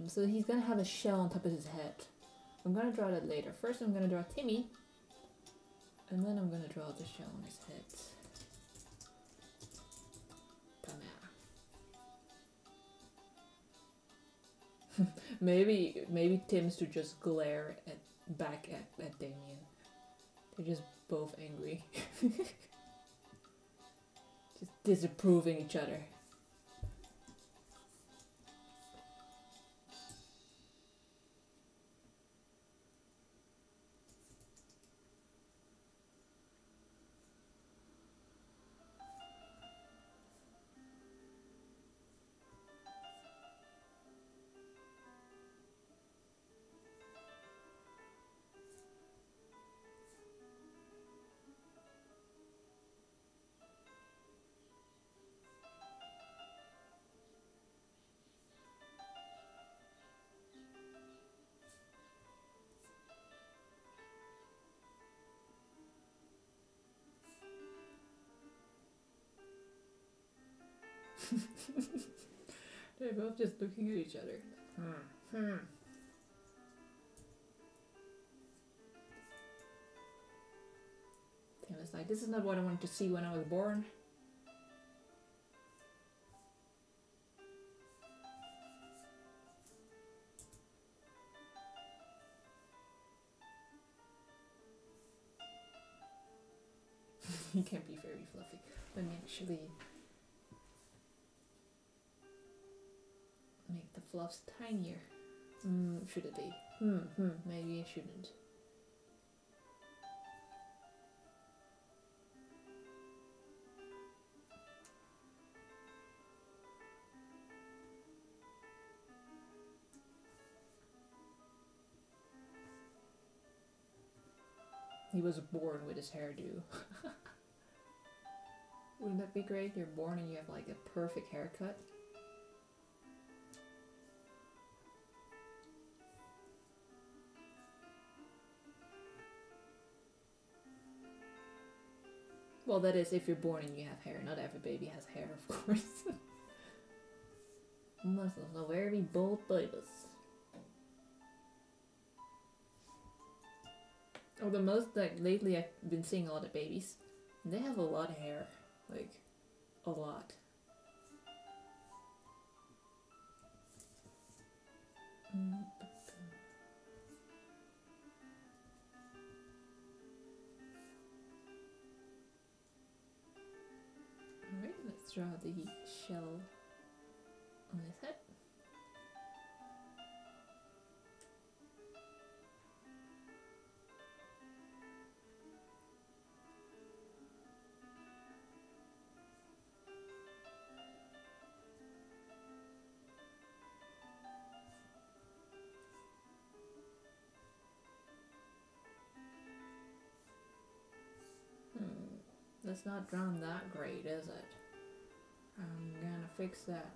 So he's gonna have a shell on top of his head. I'm gonna draw that later. First I'm gonna draw Timmy, and then I'm gonna draw the shell on his head. Maybe Tim should just glare back at Damien. They're just both angry. Just disapproving each other. They're both just looking at each other. Tim is like, this is not what I wanted to see when I was born. He can't be very fluffy. Let me actually make the fluffs tinier. Should it be? Maybe I shouldn't. He was born with his hairdo. Wouldn't that be great? You're born and you have like a perfect haircut. Well, that is if you're born and you have hair. Not every baby has hair, of course. Muscles are very bold babies. Or the most, like, lately I've been seeing a lot of babies. And they have a lot of hair. Like, a lot. Alright, let's draw the shell on his head. That's not drawn that great, is it? I'm gonna fix that.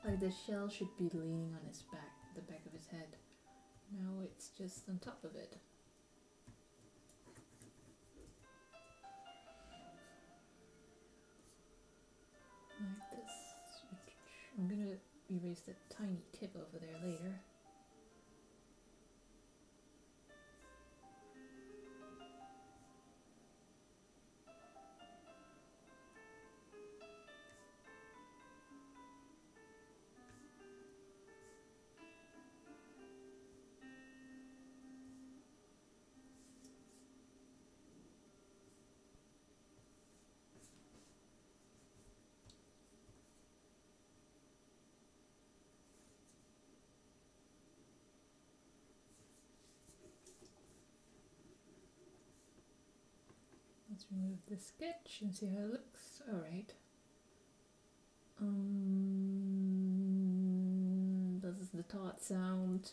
Like the shell should be leaning on his back, the back of his head. Now it's just on top of it. Like this. I'm gonna erase the tiny tip over there later. Let's remove the sketch and see how it looks. Alright. This is the taut sound.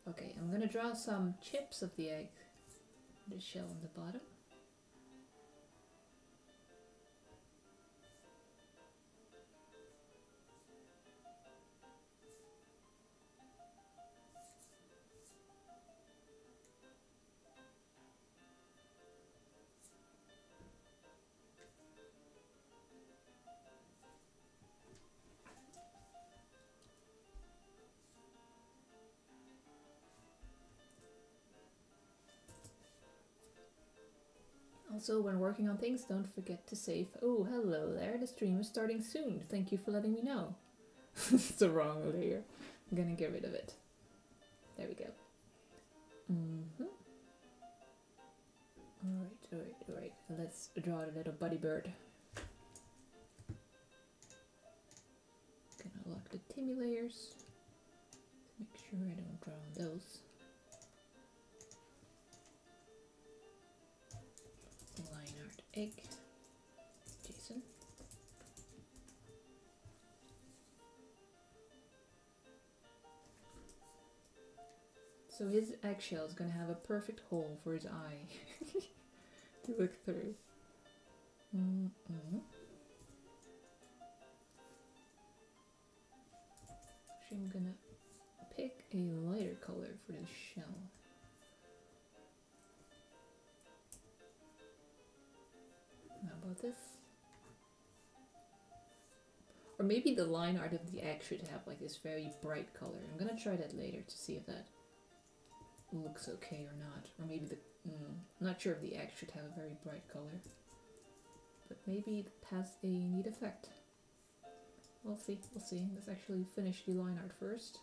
Okay, I'm gonna draw some chips of the egg. The shell on the bottom. Also, when working on things, don't forget to save. Oh, hello there. The stream is starting soon. Thank you for letting me know. It's the wrong layer. I'm gonna get rid of it. There we go. Alright. Let's draw the little buddy bird. Gonna lock the Timmy layers. Make sure I don't draw on those. Line art egg. Jason. So his eggshell is gonna have a perfect hole for his eye to look through. Actually, I'm gonna pick a lighter color for the shell. How about this? Or maybe the line art of the egg should have like this very bright color. I'm gonna try that later to see if that looks okay or not. Or maybe the... not sure if the egg should have a very bright color. But maybe it has a neat effect. We'll see. Let's actually finish the line art first.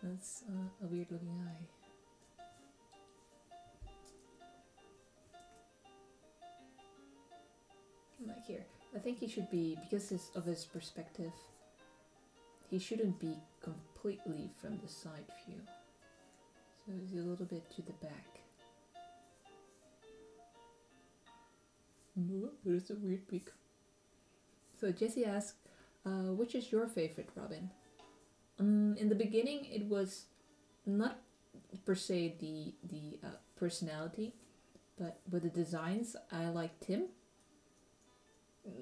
That's a weird looking eye. Like here. I think he should be, because of his perspective, he shouldn't be completely from the side view. So he's a little bit to the back. There's a weird peak. So Jesse asked, which is your favorite Robin? In the beginning, it was not per se the personality, But with the designs, I like Tim.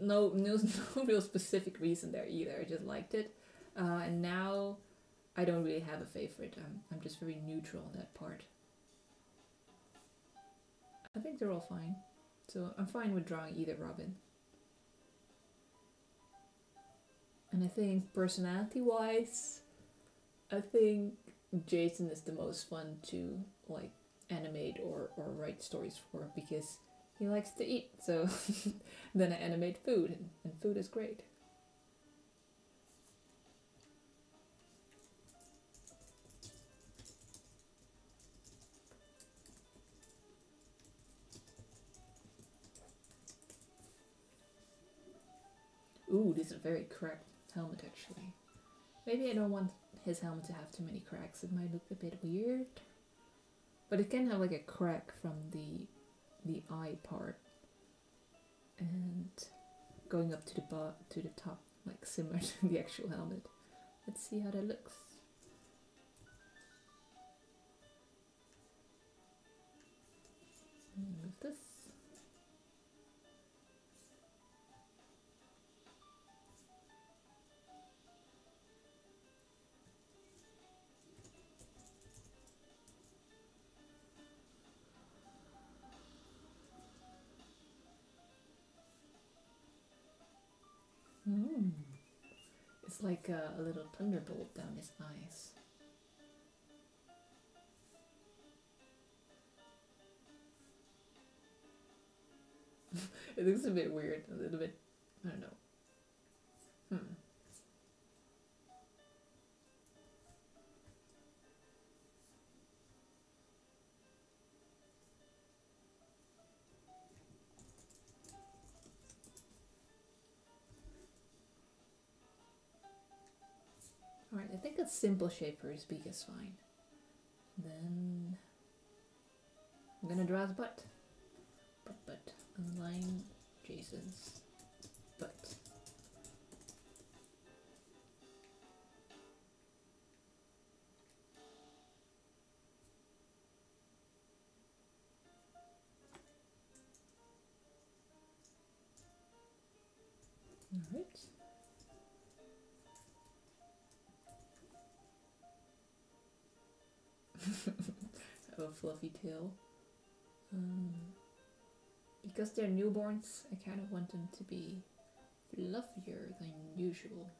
No, no, no real specific reason there either. I just liked it. And now I don't really have a favorite. I'm just very neutral on that part. I think they're all fine. So I'm fine with drawing either Robin. And I think personality-wise, I think Jason is the most fun to like animate or write stories for because he likes to eat. So then I animate food, and food is great. Ooh, this is a very cracked helmet actually. Maybe I don't want his helmet to have too many cracks. It might look a bit weird. But it can have like a crack from the eye part. And going up to the top, like similar to the actual helmet. Let's see how that looks. Move this. It's like a little thunderbolt down his eyes. It looks a bit weird, a little bit, I don't know. Alright, I think a simple shape for his beak is fine. Then I'm gonna draw his butt. Butt. Align Jason's butt. Alright. Have a fluffy tail. Because they're newborns, I kind of want them to be fluffier than usual.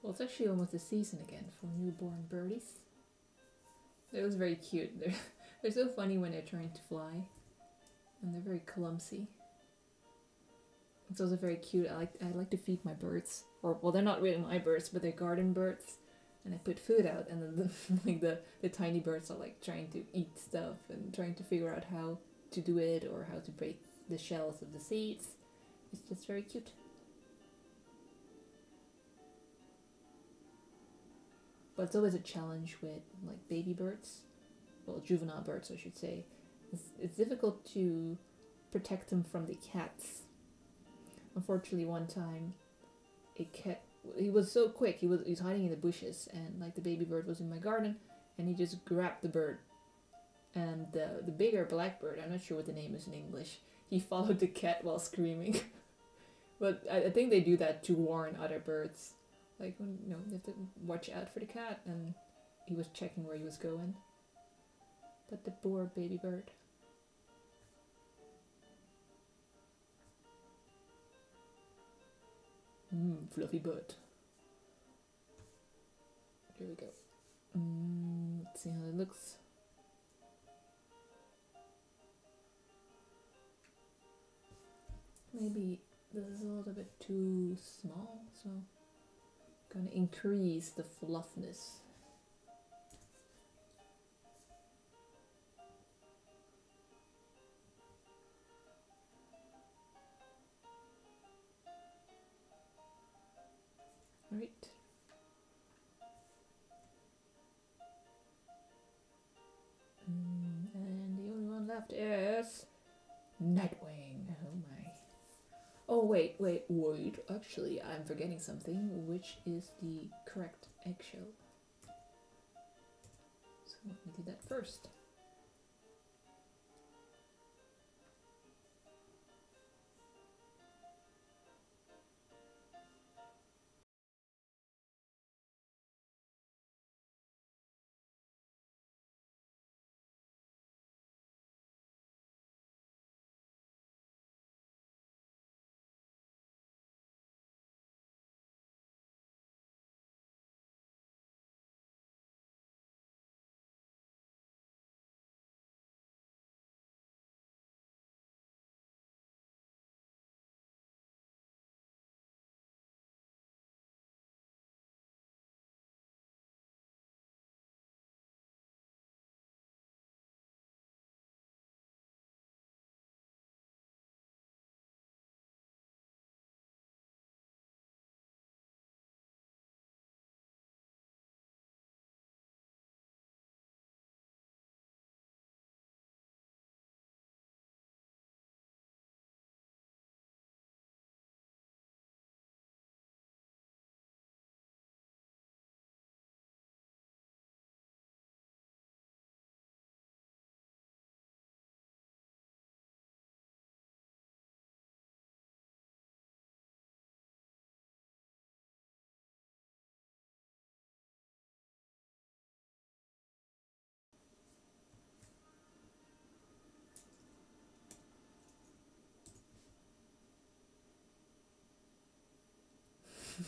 Well, it's actually almost the season again for newborn birdies. It was very cute. They're so funny when they're trying to fly, and they're very clumsy. It's also very cute. I like to feed my birds, or well, they're not really my birds, but they're garden birds, and I put food out, and then like the tiny birds are like trying to eat stuff and trying to figure out how to do it or how to break the shells of the seeds. It's just very cute. But it's always a challenge with like baby birds, well, juvenile birds I should say. It's difficult to protect them from the cats. Unfortunately, one time a cat, he was so quick, he was hiding in the bushes, and like the baby bird was in my garden, and he just grabbed the bird. And the bigger black bird, I'm not sure what the name is in English, he followed the cat while screaming. But I think they do that to warn other birds. Like, when, you know, they have to watch out for the cat, and he was checking where he was going. But the poor baby bird. Fluffy butt. Here we go. Let's see how it looks. Maybe this is a little bit too small, so gonna increase the fluffness. Right. left is Nightwing. Oh my. Oh wait. Actually, I'm forgetting something, which is the correct eggshell. So let me do that first.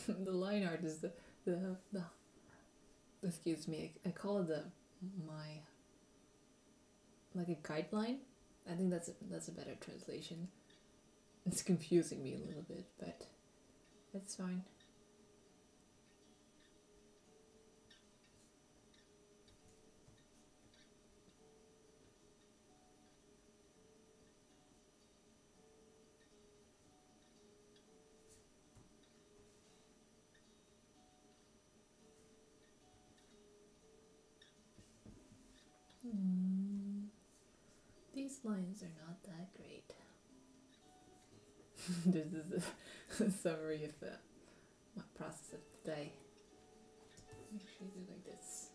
The line art is the excuse me, I call it my like a guideline. I think that's a better translation. It's confusing me a little bit, but that's fine. These lines are not that great. This is a summary of my process of the day. Make sure you do like this.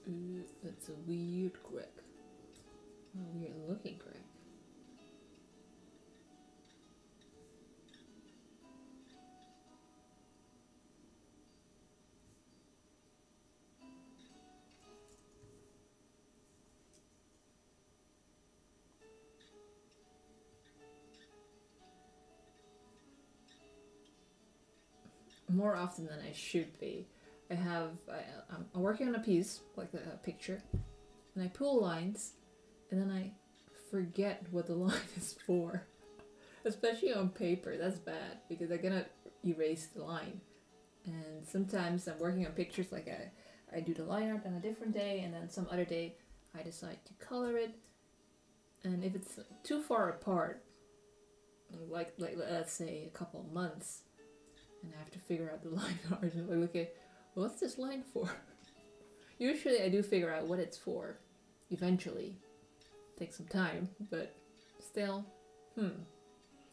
Ooh, that's a weird crack. A weird looking crack. More often than I should be. I'm working on a piece, like a picture, and I pull lines, and then I forget what the line is for. Especially on paper, that's bad, because I'm gonna erase the line. And sometimes I'm working on pictures, like I do the line art on a different day, and then some other day I decide to color it. And if it's too far apart, like let's say a couple of months, and I have to figure out the line art, and I look at, what's this line for? Usually I do figure out what it's for, eventually. Takes some time, but still,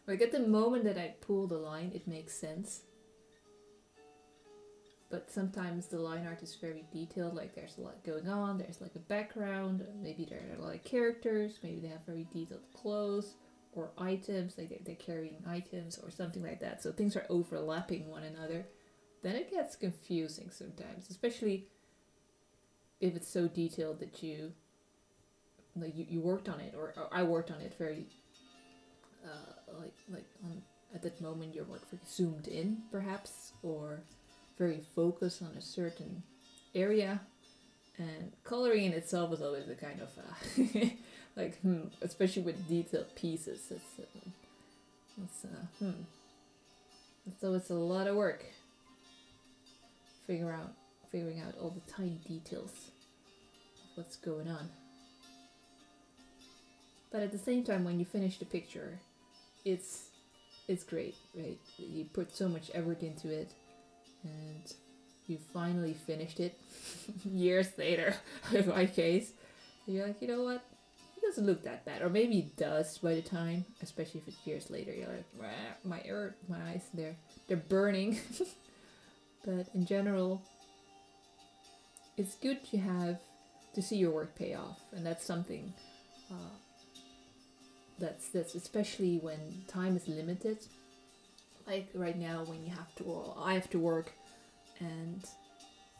Like at the moment that I pull the line, it makes sense. But sometimes the line art is very detailed, like there's a lot going on, there's like a background, maybe there are a lot of characters, maybe they have very detailed clothes, or items, like they're carrying items or something like that, so things are overlapping one another. Then it gets confusing sometimes, especially if it's so detailed that you worked on it, or I worked on it very like on at that moment your work very zoomed in perhaps, or very focused on a certain area, and coloring in itself is always a kind of like especially with detailed pieces, so it's a lot of work figuring out all the tiny details of what's going on. But at the same time, when you finish the picture, it's great, right? You put so much effort into it, and you finally finished it years later. In my case, you're like, you know what? It doesn't look that bad, or maybe it does by the time, especially if it's years later. You're like, my eyes, they're burning. But in general, it's good to see your work pay off, and that's something. That's especially when time is limited. Like right now, when I have to work, and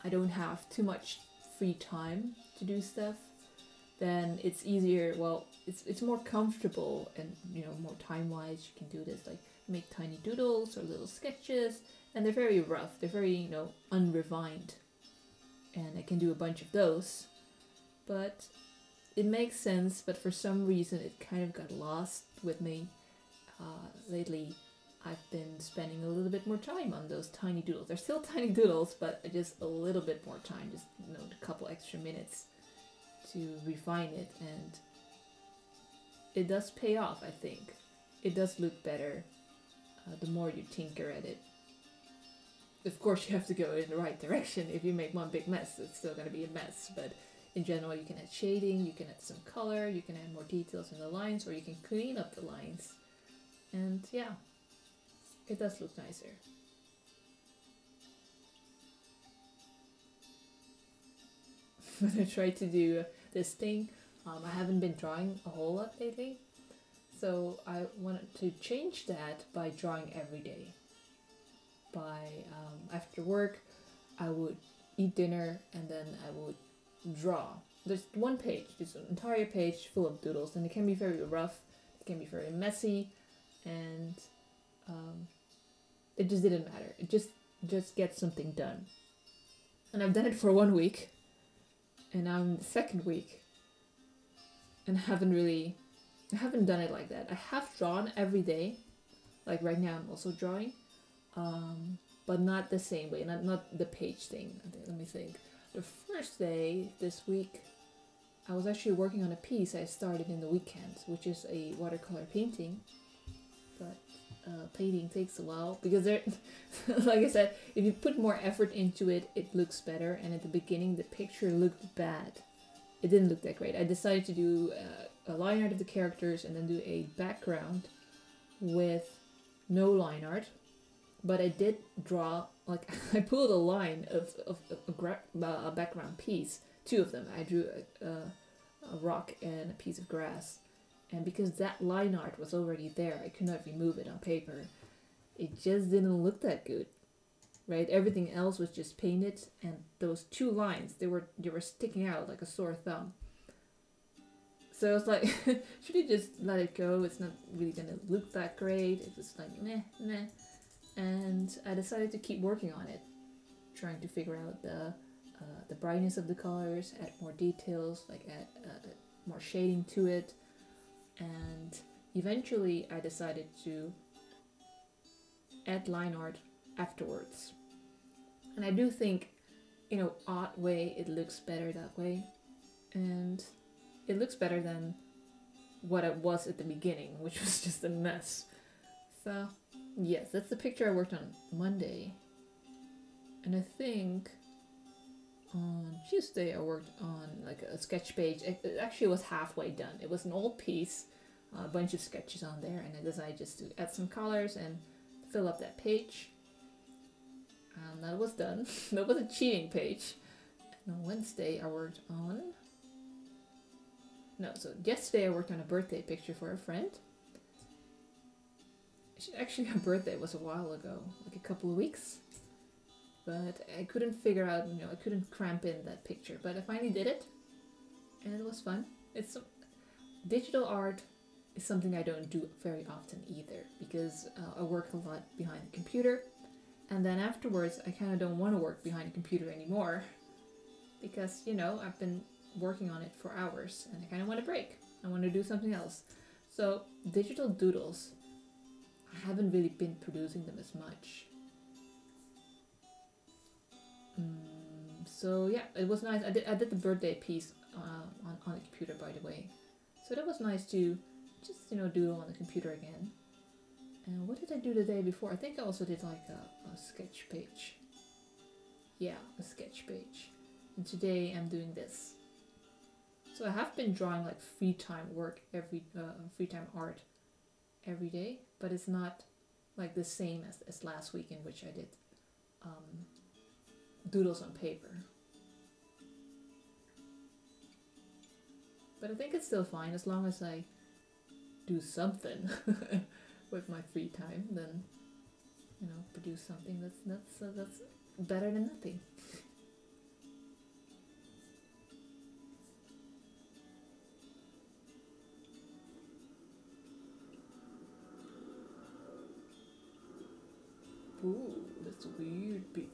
I don't have too much free time to do stuff. Then it's easier. Well, it's more comfortable, and more time wise. You can do this, like make tiny doodles or little sketches, and they're very rough. They're very unrefined, and I can do a bunch of those. But it makes sense, but for some reason it kind of got lost with me. Lately, I've been spending a little bit more time on those tiny doodles. They're still tiny doodles, but just a little bit more time, just a couple extra minutes to refine it, and it does pay off, I think. It does look better the more you tinker at it. Of course, you have to go in the right direction. If you make one big mess, it's still going to be a mess, but in general, you can add shading, you can add some color, you can add more details in the lines, or you can clean up the lines. And yeah, it does look nicer. When I try to do this thing, I haven't been drawing a whole lot lately. So I wanted to change that by drawing every day. After work, I would eat dinner, and then I would draw. There's one page, just an entire page full of doodles, and it can be very rough, it can be very messy, and it just didn't matter. It just get something done. And I've done it for 1 week, and I'm in the second week, and I haven't done it like that. I have drawn every day, like right now I'm also drawing, but not the same way, not the page thing. Let me think. The first day this week, I was actually working on a piece I started in the weekend, which is a watercolor painting. But painting takes a while because like I said, if you put more effort into it, it looks better. And at the beginning, the picture looked bad. It didn't look that great. I decided to do a line art of the characters and then do a background with no line art. But I did draw, like, I pulled a line of a background piece, 2 of them. I drew a rock and a piece of grass. And because that line art was already there, I could not remove it on paper. It just didn't look that good, right? Everything else was just painted, and those 2 lines, they were sticking out like a sore thumb. So I was like, should I just let it go? It's not really gonna look that great. It was like, meh. And I decided to keep working on it, trying to figure out the brightness of the colors, add more details, like add more shading to it. And eventually I decided to add line art afterwards. And I do think, odd way, it looks better that way. And it looks better than what it was at the beginning, which was just a mess. So yes, that's the picture I worked on Monday. And I think on Tuesday I worked on like a sketch page. It actually was halfway done. It was an old piece, a bunch of sketches on there, and I decided just to add some colors and fill up that page. And that was done. That was a cheating page. And on Wednesday I worked on... yesterday I worked on a birthday picture for a friend. Actually, her birthday was a while ago, like a couple of weeks. But I couldn't figure out, I couldn't cramp in that picture. But I finally did it, and it was fun. Digital art is something I don't do very often either, because I work a lot behind the computer. And then afterwards, I kind of don't want to work behind a computer anymore. Because, I've been working on it for hours, and I kind of want a break. I want to do something else. So, digital doodles... I haven't really been producing them as much. So yeah, it was nice. I did the birthday piece on the computer, by the way. So that was nice to just doodle on the computer again. And what did I do the day before? I think I also did like a sketch page. Yeah, a sketch page. And today I'm doing this. So I have been drawing like free time work free time art every day, but it's not like the same as last week in which I did doodles on paper. But I think it's still fine as long as I do something with my free time, then produce something that's better than nothing. Ooh, that's a weird peak.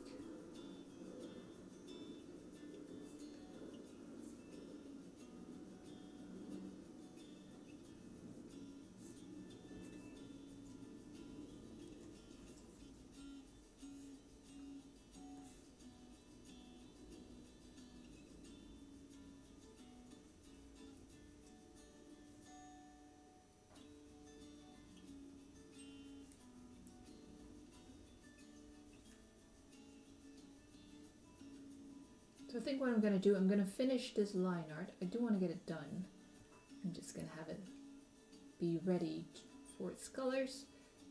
So I think what I'm gonna do, I'm gonna finish this line art. I do want to get it done. I'm just gonna have it be ready for its colors,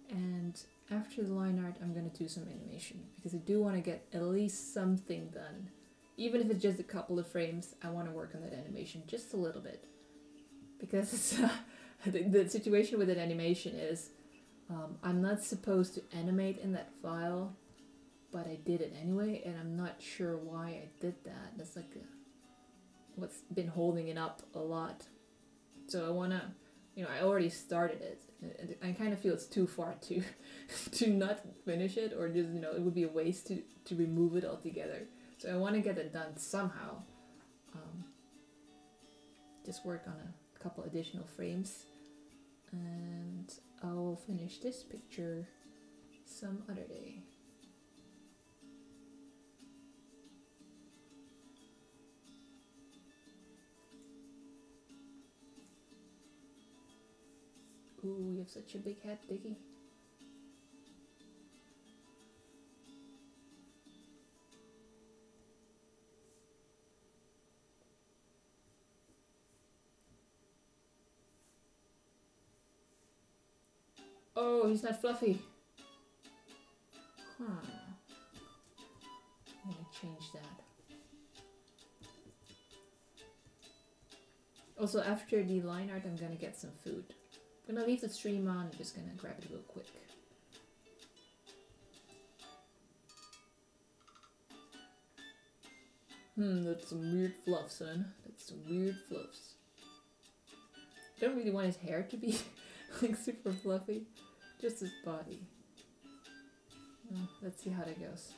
and after the line art I'm gonna do some animation because I do want to get at least something done. Even if it's just a couple of frames, I want to work on that animation just a little bit. Because it's, the situation with an animation is I'm not supposed to animate in that file, but I did it anyway, and I'm not sure why I did that. That's like what's been holding it up a lot. So I wanna, I already started it, and I kind of feel it's too far to to not finish it, or just it would be a waste to remove it altogether. So I want to get it done somehow. Just work on a couple additional frames, and I'll finish this picture some other day. Ooh, you have such a big head, Diggy. Oh, he's not fluffy. Huh. I'm gonna change that. Also, after the line art, I'm gonna get some food. I'm gonna leave the stream on, I'm just gonna grab it real quick. That's some weird fluff, son. That's some weird fluffs. I don't really want his hair to be like super fluffy, just his body. Let's see how that goes.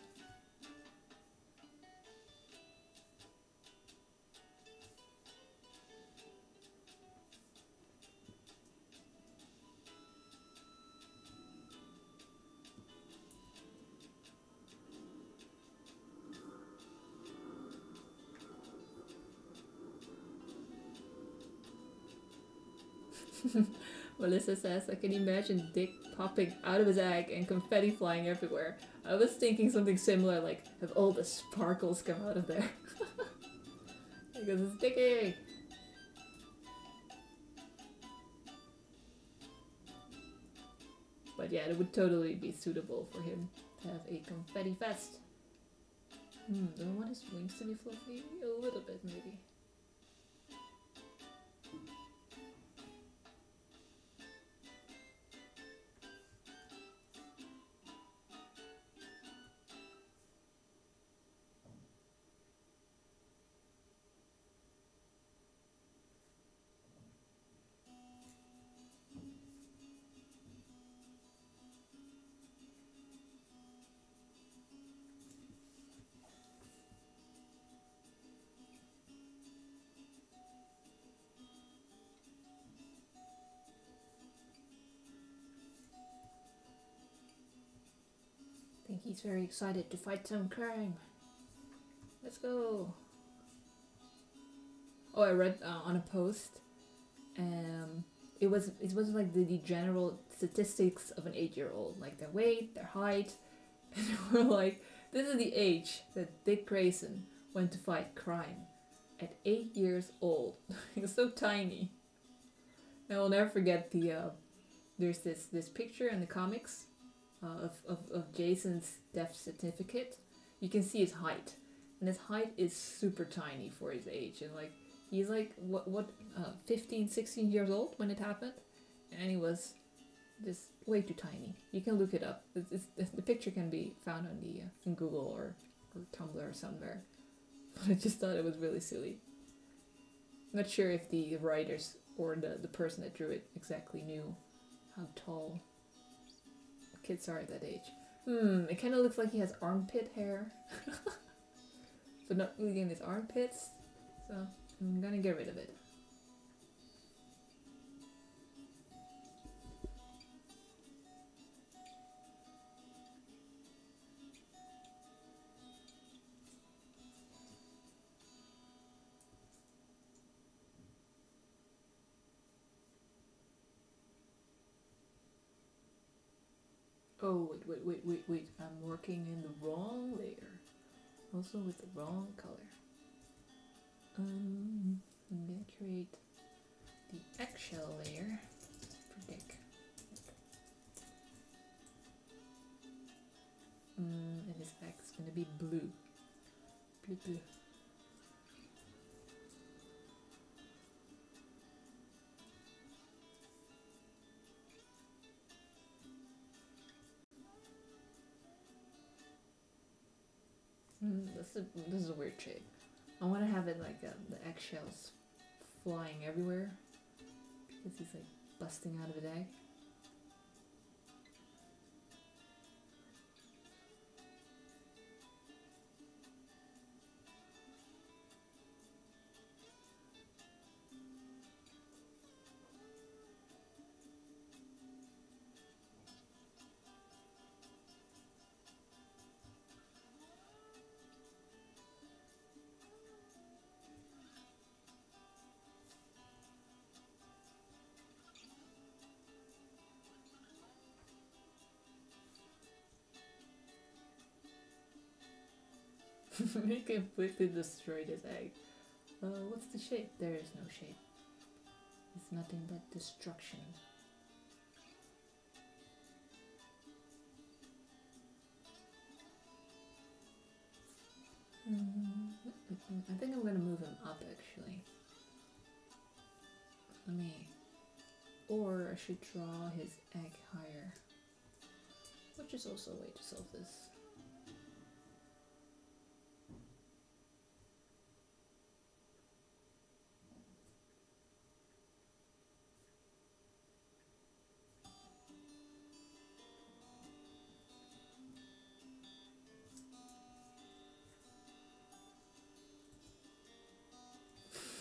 Melissa says, I can imagine Dick popping out of his egg and confetti flying everywhere. I was thinking something similar, like have all the sparkles come out of there. Because it's Dickie! But yeah, it would totally be suitable for him to have a confetti fest. Do I want his wings to be fluffy? A little bit, maybe. I think he's very excited to fight some crime. Let's go. Oh, I read on a post it was like the general statistics of an 8-year-old, like their weight, their height, and we're like, this is the age that Dick Grayson went to fight crime at 8 years old. He was so tiny. And I'll never forget there's this picture in the comics of Jason's death certificate. You can see his height, and his height is super tiny for his age, and like he's like 15, 16 years old when it happened, and he was just way too tiny. You can look it up. The picture can be found on the in Google or Tumblr or somewhere. But I just thought it was really silly. I'm not sure if the writers or the person that drew it exactly knew how tall kids are at that age. It kind of looks like he has armpit hair. But not really in his armpits. So I'm gonna get rid of it. Oh, wait. I'm working in the wrong layer. Also with the wrong color. I'm gonna create the eggshell layer for Dick. And his egg's gonna be blue. Blue. This is a weird shape. I want to have it like the eggshells flying everywhere because he's like busting out of his egg. He completely destroyed his egg. What's the shape? There is no shape. It's nothing but destruction. I think I'm gonna move him up actually. Or I should draw his egg higher, which is also a way to solve this.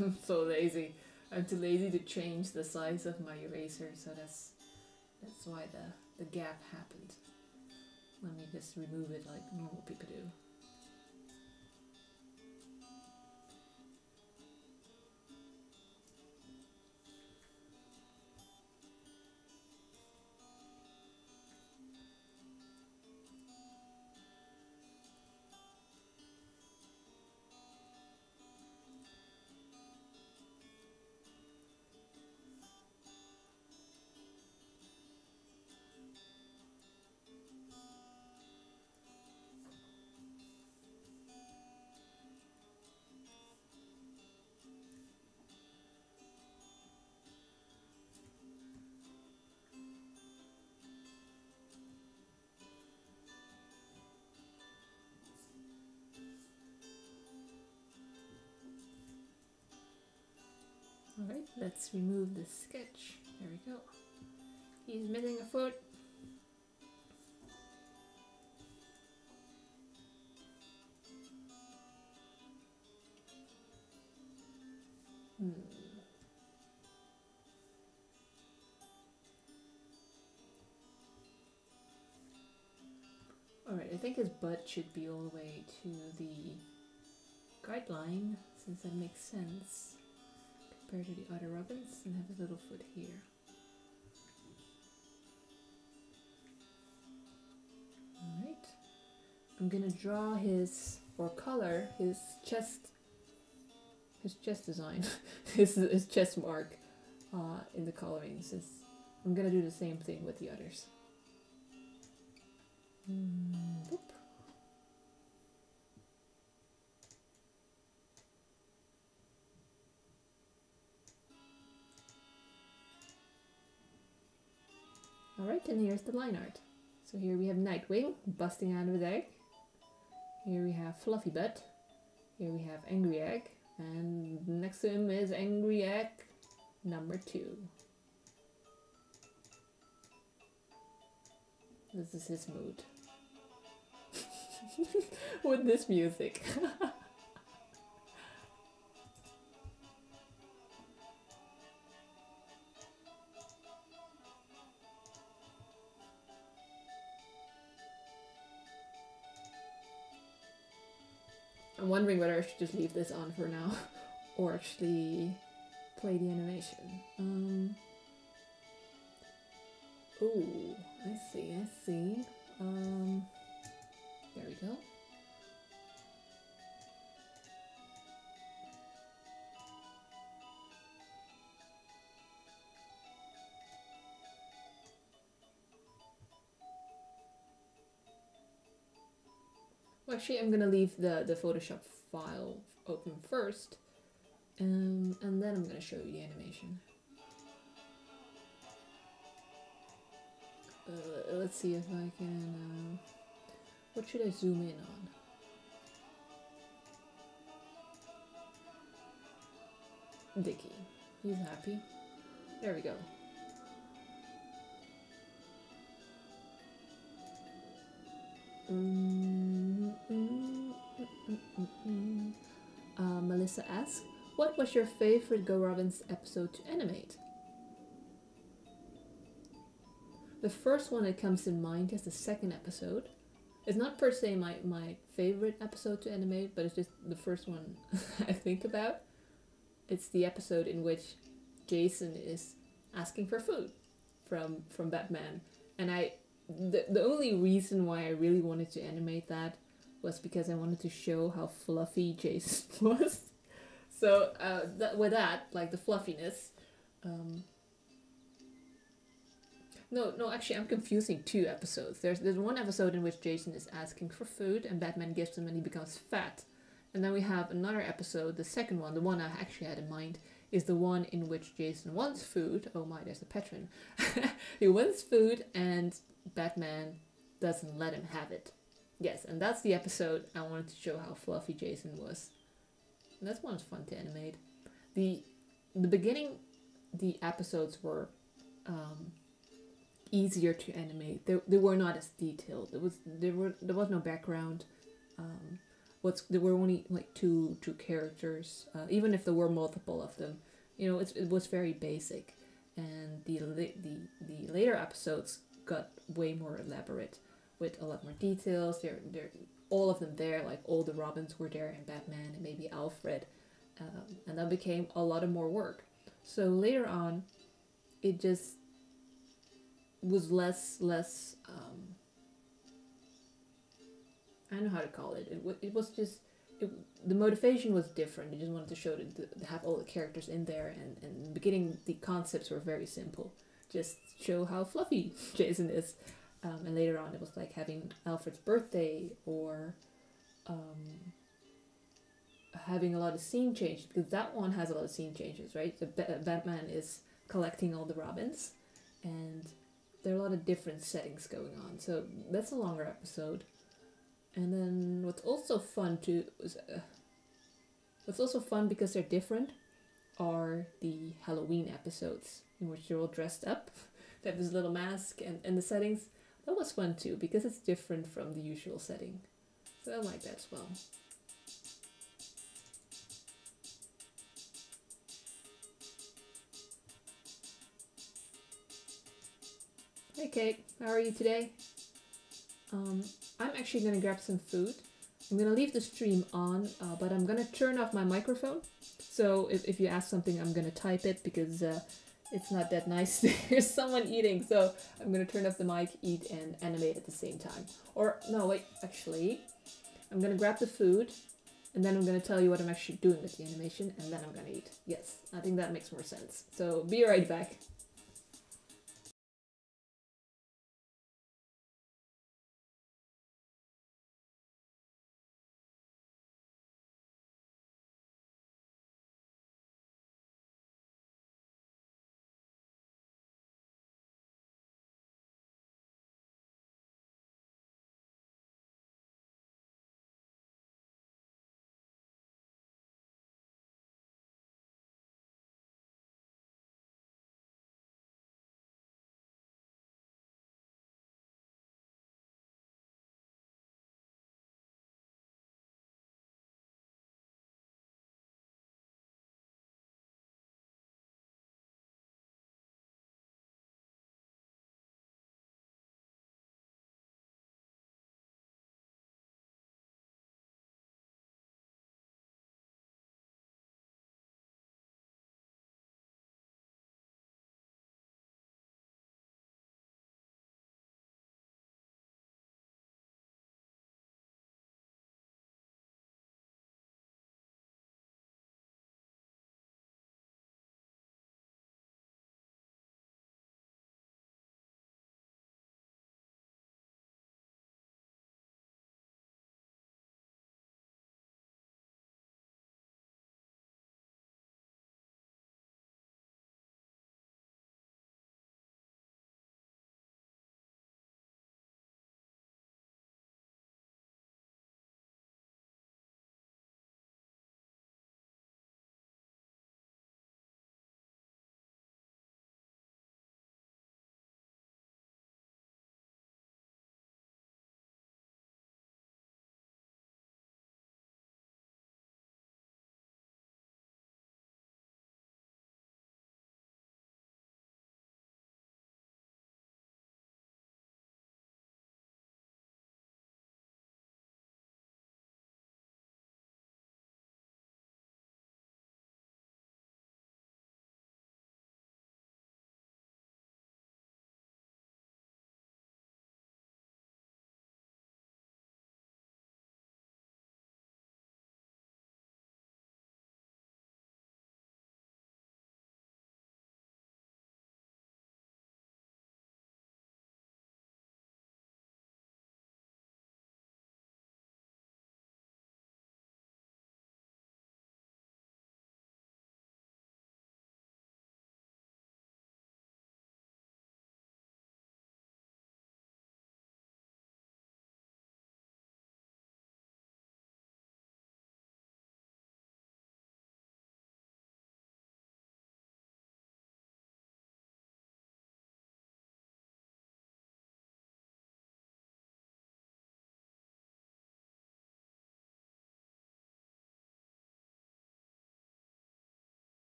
I'm so lazy. I'm too lazy to change the size of my eraser, so that's why the gap happened. Let me just remove it like normal people do. Alright, let's remove the sketch. There we go. He's missing a foot. Alright, I think his butt should be all the way to the guideline, since that makes sense compared to the other Robins, and have his little foot here. I'm gonna draw his, or color his chest design, his chest mark in the coloring, since I'm gonna do the same thing with the others. Boop. Alright, and here's the line art. So here we have Nightwing busting out of his egg. Here we have Fluffy Butt. Here we have Angry Egg. And next to him is Angry Egg number 2. This is his mood. With this music. I'm wondering whether I should just leave this on for now or actually play the animation. Oh, I see. There we go. Well, actually, I'm gonna leave the Photoshop file open first, and then I'm gonna show you the animation. Let's see if I can. What should I zoom in on? Dickie. He's happy. There we go. Melissa asks, what was your favorite Go Robbins episode to animate? The first one that comes in mind is the second episode. It's not per se my favorite episode to animate, but it's just the first one I think about. It's the episode in which Jason is asking for food from Batman. And the only reason why I really wanted to animate that was because I wanted to show how fluffy Jason was. So with that, like the fluffiness, No, actually, I'm confusing two episodes. There's one episode in which Jason is asking for food and Batman gives him and he becomes fat. And then we have another episode, the second one, the one I actually had in mind, is the one in which Jason wants food. Oh my, there's a patron. He wants food and Batman doesn't let him have it. Yes, and that's the episode I wanted to show how fluffy Jason was. And that one's fun to animate. The beginning, the episodes were easier to animate. They were not as detailed. There was no background. There were only like two characters. Even if there were multiple of them, it was very basic. And the later episodes got way more elaborate with a lot more details. They're all of them there. Like all the Robins were there, and Batman, and maybe Alfred, and that became a lot of more work. So later on, it just was less I don't know how to call it. It was just the motivation was different. I just wanted to show to have all the characters in there, and in the beginning the concepts were very simple. Just show how fluffy Jason is, and later on it was like having Alfred's birthday or having a lot of scene changes, because that one has a lot of scene changes, right? The Batman is collecting all the Robins, and there are a lot of different settings going on. So that's a longer episode. And then what's also fun because they're different are the Halloween episodes in which they're all dressed up. They have this little mask and the settings. That was fun too because it's different from the usual setting. So I like that as well. Hey Kate, how are you today? I'm actually gonna grab some food. I'm gonna leave the stream on, but I'm gonna turn off my microphone. So if you ask something, I'm gonna type it because It's not that nice. There's someone eating, so I'm gonna turn off the mic, eat, and animate at the same time. Or, no, wait, actually, I'm gonna grab the food, and then I'm gonna tell you what I'm actually doing with the animation, and then I'm gonna eat. Yes, I think that makes more sense. So, be right back.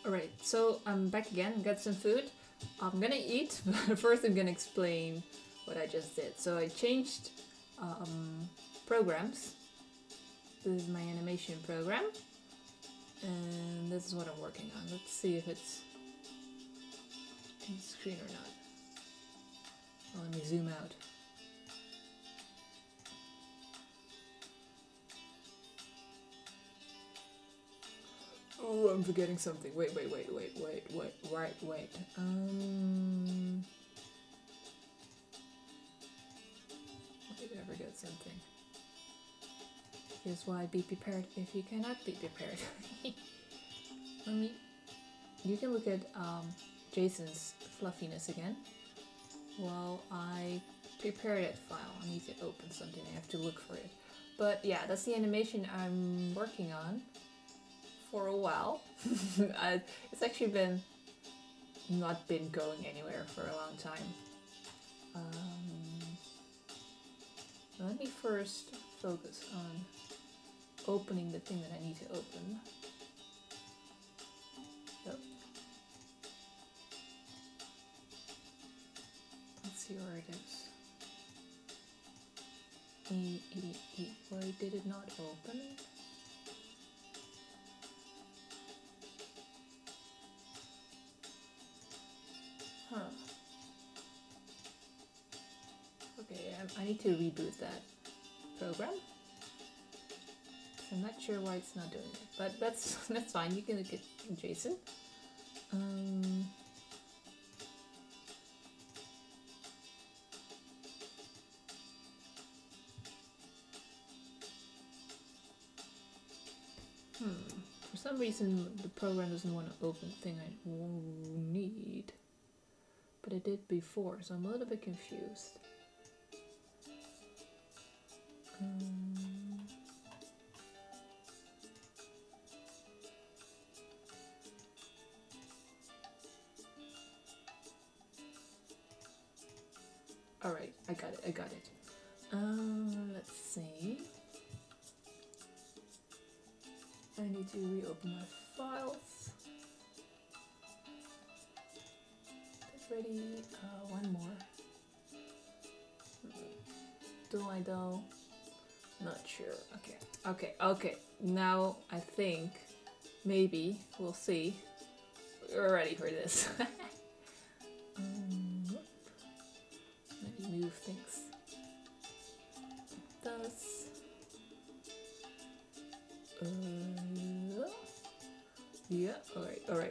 Alright, so I'm back again, got some food. I'm gonna eat, but first I'm gonna explain what I just did. So I changed programs. This is my animation program. And this is what I'm working on. Let's see if it's in the screen or not. Well, let me zoom out. Oh, I'm forgetting something. Wait. Did I forget something? Here's why be prepared if you cannot be prepared. You can look at Jason's fluffiness again while I prepare that file. I need to open something, I have to look for it. But yeah, that's the animation I'm working on for a while. It's actually not been going anywhere for a long time. Let me first focus on opening the thing that I need to open. Yep. Let's see where it is. Why did it not open? Huh. Okay, I need to reboot that program. I'm not sure why it's not doing it, but that's fine. You can look at Jason. For some reason, the program doesn't want to open the thing I need, but it did before, so I'm a little bit confused. Alright, I got it. Let's see. I need to reopen my files. Get ready. One more. Do I though? Not sure. Okay. Now I think maybe we'll see. We're ready for this. Let me move things. Thus. Yeah,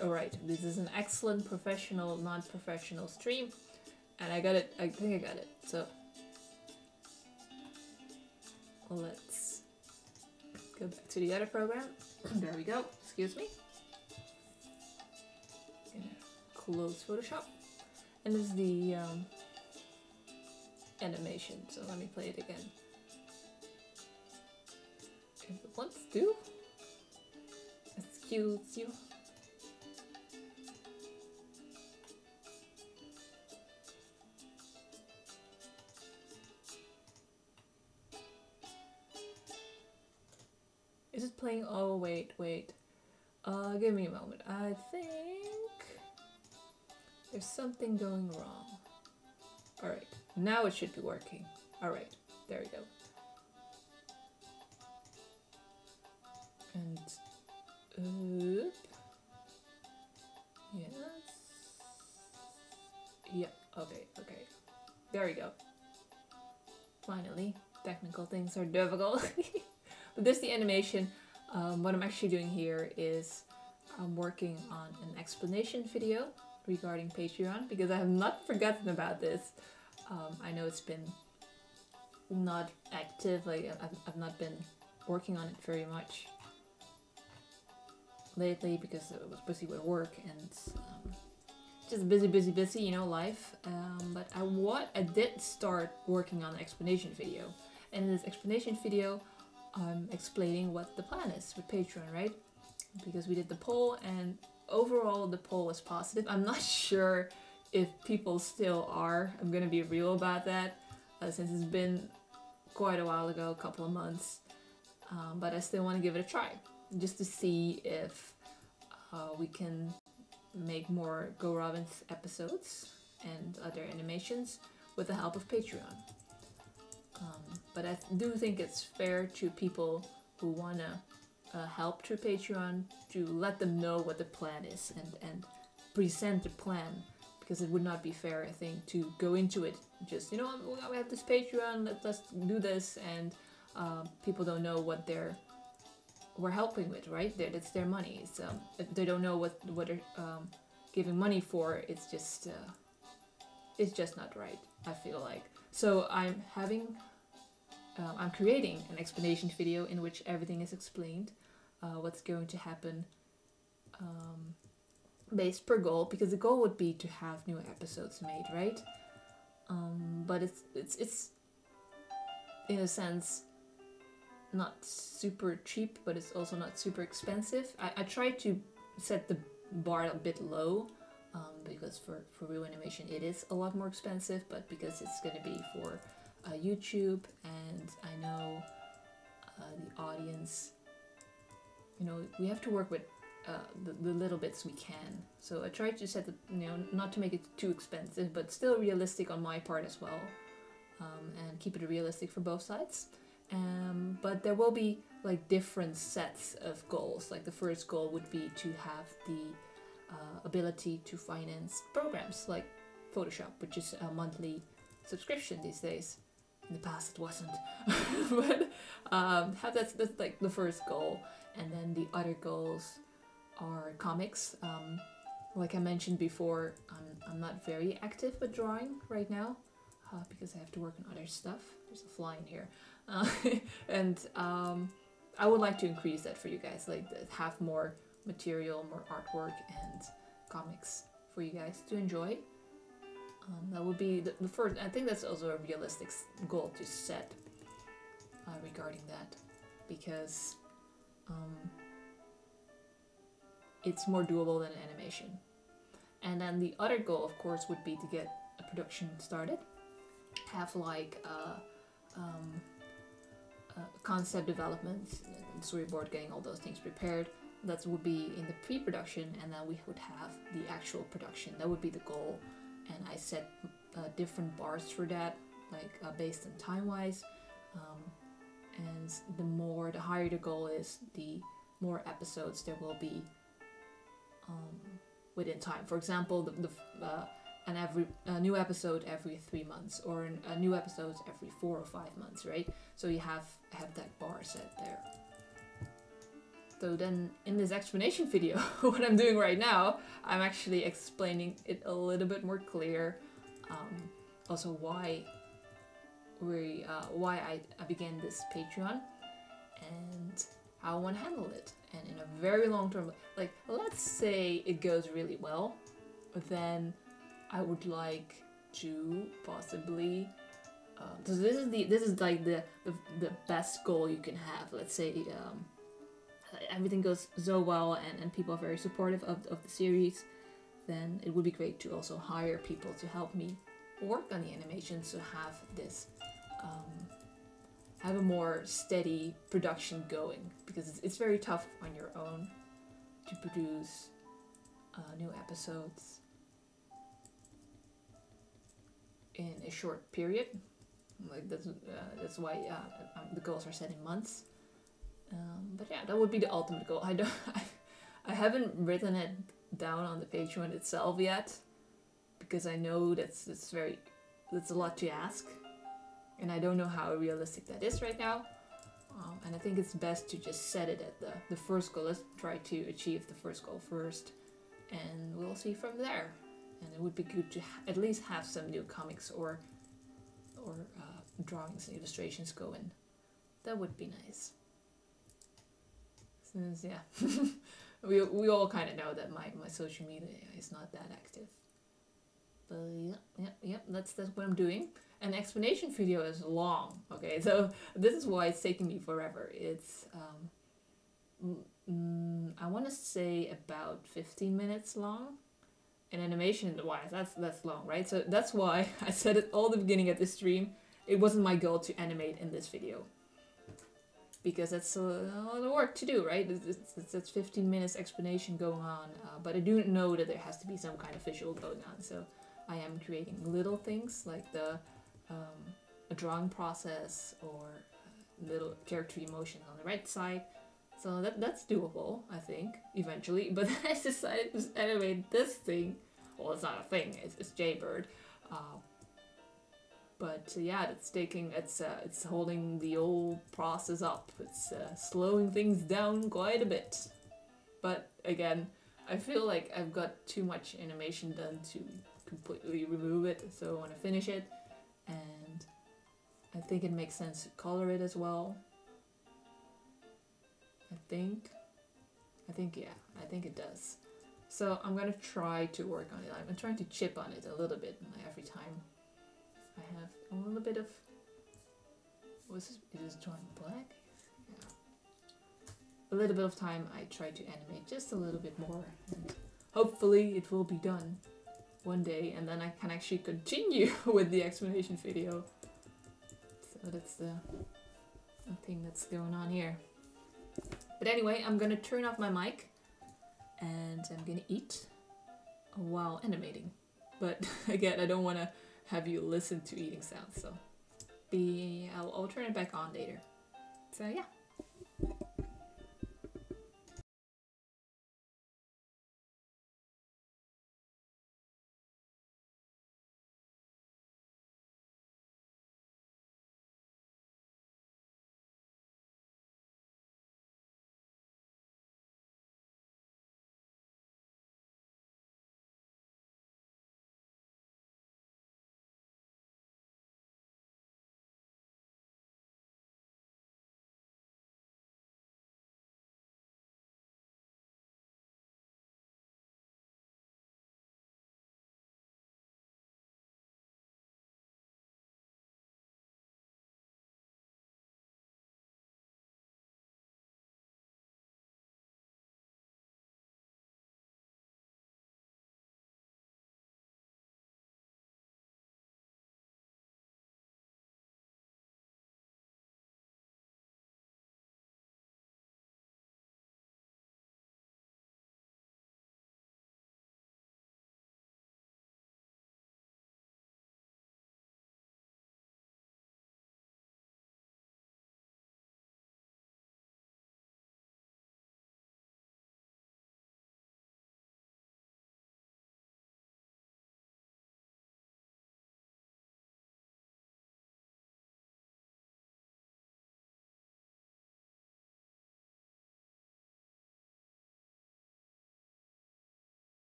alright. This is an excellent professional, non-professional stream. And I got it, I think I got it. So, let's go back to the other program. There we go, excuse me. Gonna close Photoshop. And this is the animation, so let me play it again. If it wants to. Excuse you. Is it playing? Oh, wait. Give me a moment. I think there's something going wrong. Alright, now it should be working. Alright, there we go. And yes. Yeah, okay. There we go. Finally, technical things are difficult. But this is the animation. What I'm actually doing here is I'm working on an explanation video regarding Patreon because I have not forgotten about this. I know it's been not active, like I've not been working on it very much lately because I was busy with work and just busy, you know, life. But I did start working on an explanation video, and in this explanation video I'm explaining what the plan is with Patreon, right? Because we did the poll and overall the poll was positive. I'm not sure if people still are. I'm gonna be real about that since it's been quite a while ago, a couple of months. But I still want to give it a try just to see if we can make more Go Robins episodes and other animations with the help of Patreon. But I do think it's fair to people who want to help through Patreon to let them know what the plan is and present the plan, because it would not be fair, I think, to go into it just, you know, we have this Patreon, let's do this, and people don't know what we're helping with, right? It's their money. So if they don't know what they're giving money for, it's just not right, I feel like. So I'm creating an explanation video in which everything is explained, what's going to happen based per goal, because the goal would be to have new episodes made, right? But it's in a sense not super cheap, but it's also not super expensive. I try to set the bar a bit low, because for real animation it is a lot more expensive, but because it's going to be for YouTube, and I know the audience, you know, we have to work with the little bits we can. So I try to set the, you know, not to make it too expensive, but still realistic on my part as well, and keep it realistic for both sides. But there will be like different sets of goals. Like the first goal would be to have the ability to finance programs like Photoshop, which is a monthly subscription these days. In the past it wasn't. But that's like the first goal. And then the other goals are comics. Like I mentioned before, I'm not very active with drawing right now, because I have to work on other stuff. There's a fly in here. And I would like to increase that for you guys, like have more material, more artwork and comics for you guys to enjoy. That would be the first. I think that's also a realistic goal to set regarding that, because it's more doable than animation. And then the other goal, of course, would be to get a production started, have like concept development, storyboard, getting all those things prepared. That would be in the pre-production, and then we would have the actual production. That would be the goal, and I set different bars for that, like based on time-wise. And the higher the goal is, the more episodes there will be within time. For example, a new episode every 3 months, or a new episode every 4 or 5 months, right? So you have that bar set there. So then in this explanation video, what I'm doing right now, I'm actually explaining it a little bit more clear. Also why I began this Patreon and how I want to handle it. And in a very long term, like let's say it goes really well, then I would like to possibly. So this is like the best goal you can have. Let's say everything goes so well and people are very supportive of the series, then it would be great to also hire people to help me work on the animations, to have this have a more steady production going, because it's very tough on your own to produce new episodes in a short period. Like that's why the goals are set in months. But yeah, that would be the ultimate goal. I haven't written it down on the Patreon itself yet, because I know that's a lot to ask, and I don't know how realistic that is right now. And I think it's best to just set it at the first goal. Let's try to achieve the first goal first, and we'll see from there. And it would be good to at least have some new comics or drawings and illustrations going. That would be nice. Since yeah, we all kind of know that my social media is not that active. But yeah, that's what I'm doing. An explanation video is long. Okay, so this is why it's taking me forever. It's I want to say about 15 minutes long. And animation wise, that's long, right? So that's why I said it all the beginning of this stream. It wasn't my goal to animate in this video. because that's a lot of work to do, right? It's 15 minutes explanation going on, but I do know that there has to be some kind of visual going on, so I am creating little things like a drawing process or little character emotion on the right side. So that's doable, I think, eventually. But then I decided to animate this thing. Well, it's not a thing, it's Jaybird. But yeah, it's holding the old process up. It's slowing things down quite a bit. But again, I feel like I've got too much animation done to completely remove it. So I want to finish it, and I think it makes sense to color it as well. I think it does. So I'm gonna try to work on it. I'm trying to chip on it a little bit every time. I have a little bit of, is this drawing black? Yeah. A little bit of time I try to animate just a little bit more, and hopefully it will be done one day, and then I can actually continue with the explanation video. So that's the thing that's going on here. But anyway, I'm gonna turn off my mic and I'm gonna eat while animating. But again, I don't want to have you listen to eating sounds, so I'll turn it back on later. So yeah.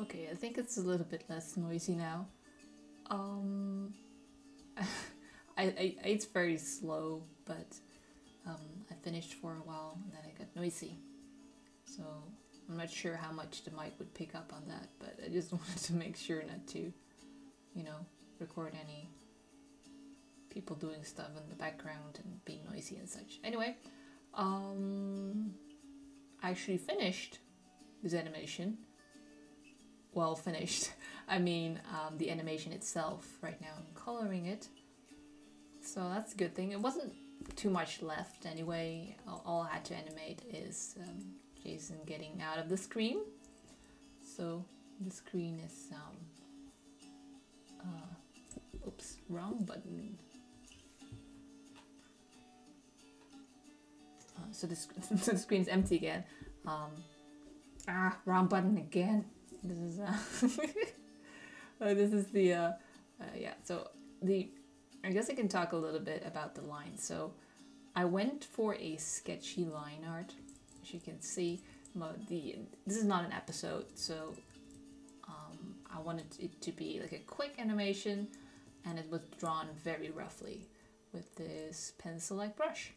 Okay, I think it's a little bit less noisy now. Um, it's very slow, but I finished for a while and then it got noisy. So I'm not sure how much the mic would pick up on that, but I just wanted to make sure not to, you know, record any people doing stuff in the background and being noisy and such. Anyway, I actually finished this animation. Well, finished. I mean, the animation itself. Right now I'm coloring it. So that's a good thing. It wasn't too much left anyway. All I had to animate is Jason getting out of the screen. So the screen is, oops, wrong button. So the screen's empty again. Wrong button again. This is this is the yeah. So I guess I can talk a little bit about the lines. So I went for a sketchy line art, as you can see. This is not an episode, so I wanted it to be like a quick animation, and it was drawn very roughly with this pencil-like brush.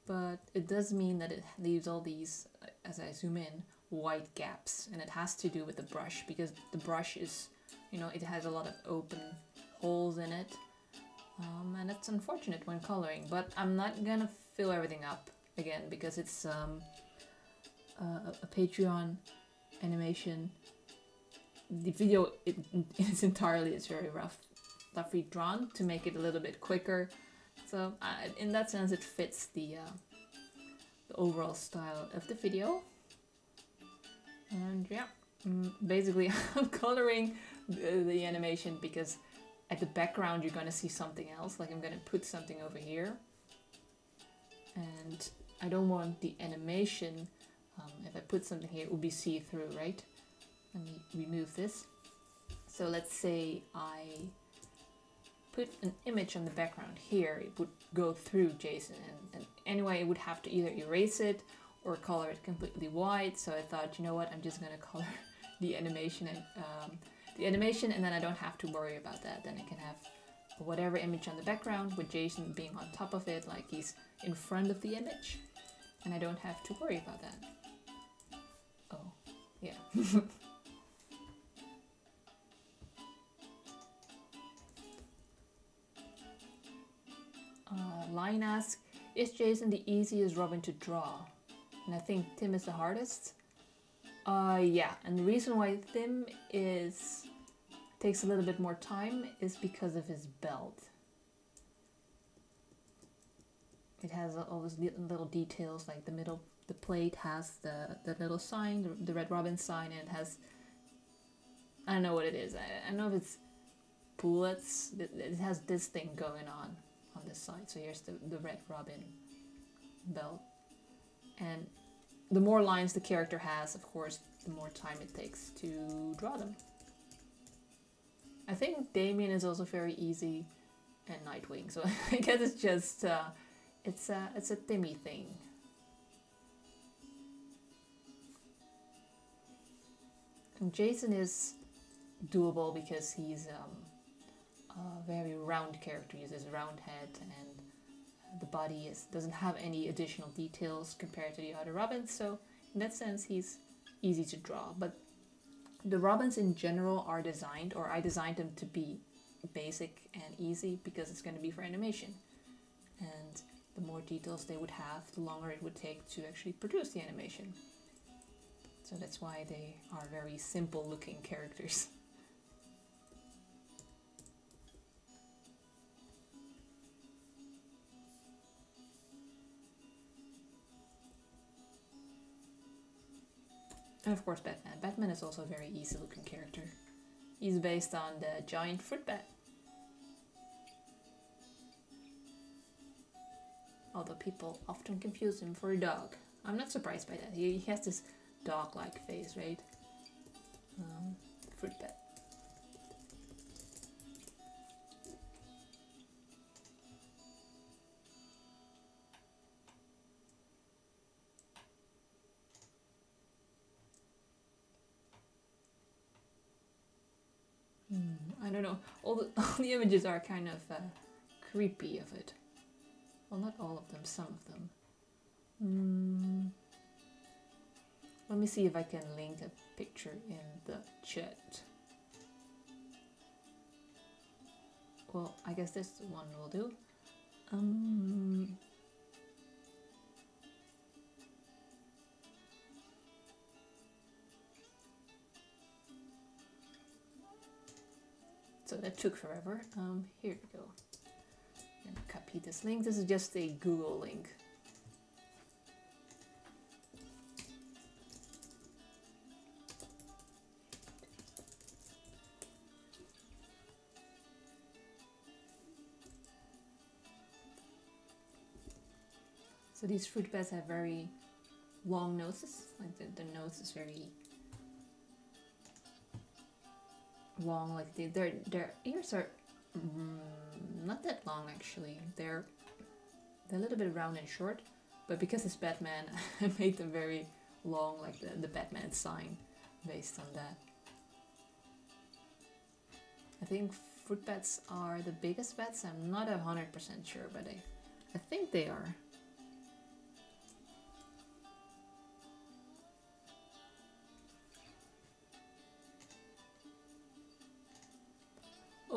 But it does mean that it leaves all these, as I zoom in, white gaps, and it has to do with the brush, because the brush is, you know, it has a lot of open holes in it, and it's unfortunate when coloring, but I'm not gonna fill everything up again because it's a Patreon animation. The video in its entirety is very roughly drawn to make it a little bit quicker. So in that sense, it fits the overall style of the video. And yeah, basically I'm coloring the animation because at the background you're gonna see something else. Like I'm gonna put something over here, and I don't want the animation. If I put something here, it will be see-through, right? Let me remove this. So let's say I put an image on the background here, it would go through Jason, and anyway it would have to either erase it or color it completely white. So I thought, you know what, I'm just gonna color the animation and then I don't have to worry about that. Then I can have whatever image on the background with Jason being on top of it, like he's in front of the image, and I don't have to worry about that. Oh, yeah. Line asks, is Jason the easiest Robin to draw? And I think Tim is the hardest. Yeah, and the reason why Tim takes a little bit more time is because of his belt. It has all those little details, like the plate has the little sign, the Red Robin sign, and it has, I don't know what it is. I don't know if it's bullets. It has this thing going on this side. So here's the Red Robin belt. And the more lines the character has, of course, the more time it takes to draw them. I think Damien is also very easy, and Nightwing. So I guess it's just it's a Timmy thing. And Jason is doable because he's a very round character. He uses a round head, and the body doesn't have any additional details compared to the other Robins. So in that sense, he's easy to draw. But the Robins in general are designed, or I designed them to be basic and easy because it's going to be for animation. And the more details they would have, the longer it would take to actually produce the animation. So that's why they are very simple looking characters. And of course Batman. Batman is also a very easy looking character. He's based on the giant fruit bat. Although people often confuse him for a dog. I'm not surprised by that. He has this dog-like face, right? Fruit bat. all the images are kind of creepy of it. Well, not all of them, some of them. Let me see if I can link a picture in the chat. Well, I guess this one will do. So that took forever. Here we go. I'm gonna copy this link. This is just a Google link. So these fruit bats have very long noses. Like the nose is very long. Like their ears are not that long actually. They're a little bit round and short, but because it's Batman, I made them very long, like the Batman sign, based on that. I think fruit bats are the biggest bats. I'm not 100% sure, but I think they are.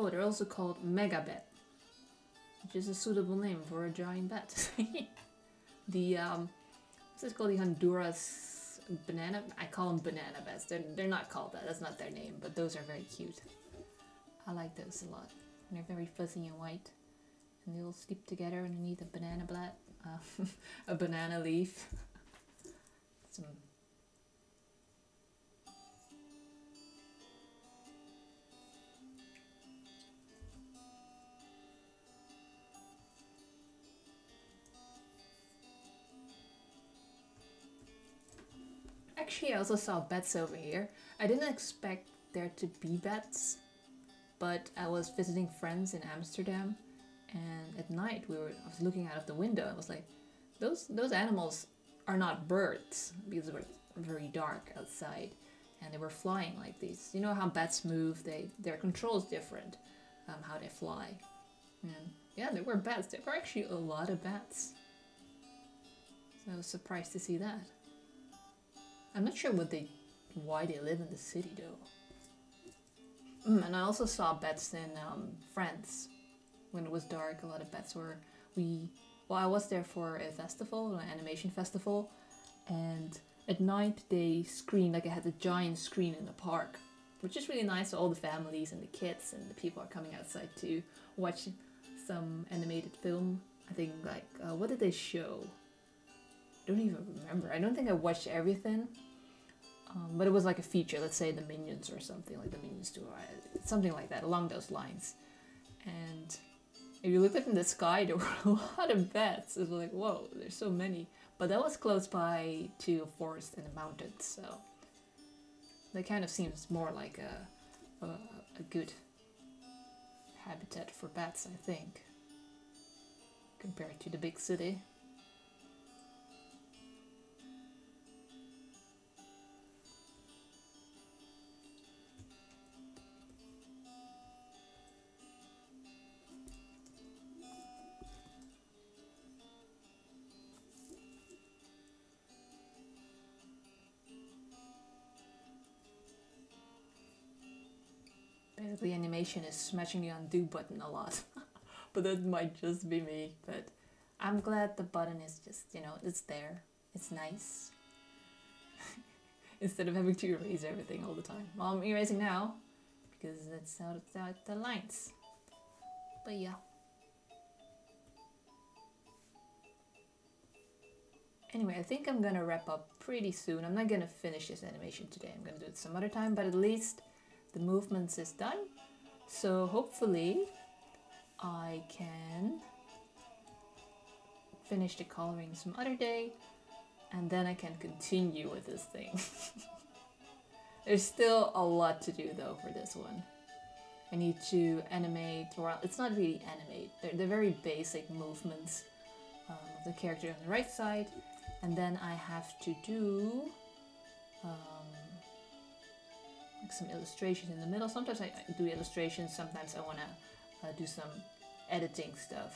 Oh, they're also called Mega Bat, which is a suitable name for a giant bat. The what's it called? The Honduras banana. I call them banana bats. They're not called that. That's not their name. But those are very cute. I like those a lot. And they're very fuzzy and white, and they all sleep together underneath a banana blat, a banana leaf. Some. Actually, I also saw bats over here. I didn't expect there to be bats, but I was visiting friends in Amsterdam, and at night I was looking out of the window. I was like, those animals are not birds, because it was very dark outside, and they were flying like these. You know how bats move? Their control is different, how they fly. And yeah, there were bats. There were actually a lot of bats. So I was surprised to see that. I'm not sure why they live in the city though. And I also saw bats in France. When it was dark, a lot of bats were. I was there for a festival, an animation festival, and at night they screened, like I had a giant screen in the park, which is really nice. So all the families and the kids and the people are coming outside to watch some animated film. I think what did they show? I don't even remember. I don't think I watched everything, but it was like a feature. Let's say the Minions or something, like the Minions 2, something like that, along those lines. And if you looked up in the sky, there were a lot of bats. It was like, whoa, there's so many. But that was close by to a forest and a mountain, so that kind of seems more like a good habitat for bats, I think, compared to the big city. The animation is smashing the undo button a lot, but that might just be me. But I'm glad the button is just, it's there. It's nice. Instead of having to erase everything all the time. Well, I'm erasing now because that's how it's out the lines. But yeah. Anyway, I think I'm gonna wrap up pretty soon. I'm not gonna finish this animation today. I'm gonna do it some other time, but at least the movements is done, so hopefully I can finish the coloring some other day, and then I can continue with this thing. There's still a lot to do though for this one. I need to animate, well, it's not really animate, they're very basic movements of the character on the right side, and then I have to do like some illustrations in the middle. Sometimes I do illustrations, sometimes I want to do some editing stuff,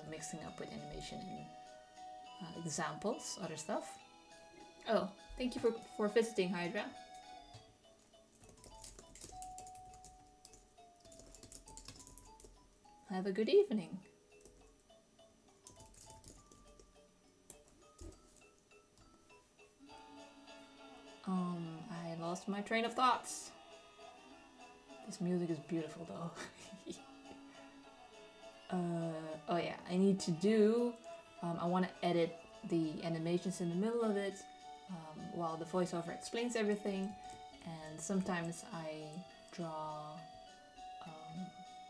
mixing up with animation and examples, other stuff. Oh, thank you for visiting, Hydra. Have a good evening. I lost my train of thoughts. This music is beautiful though. Oh yeah, I need to do, I want to edit the animations in the middle of it while the voiceover explains everything, and sometimes I draw,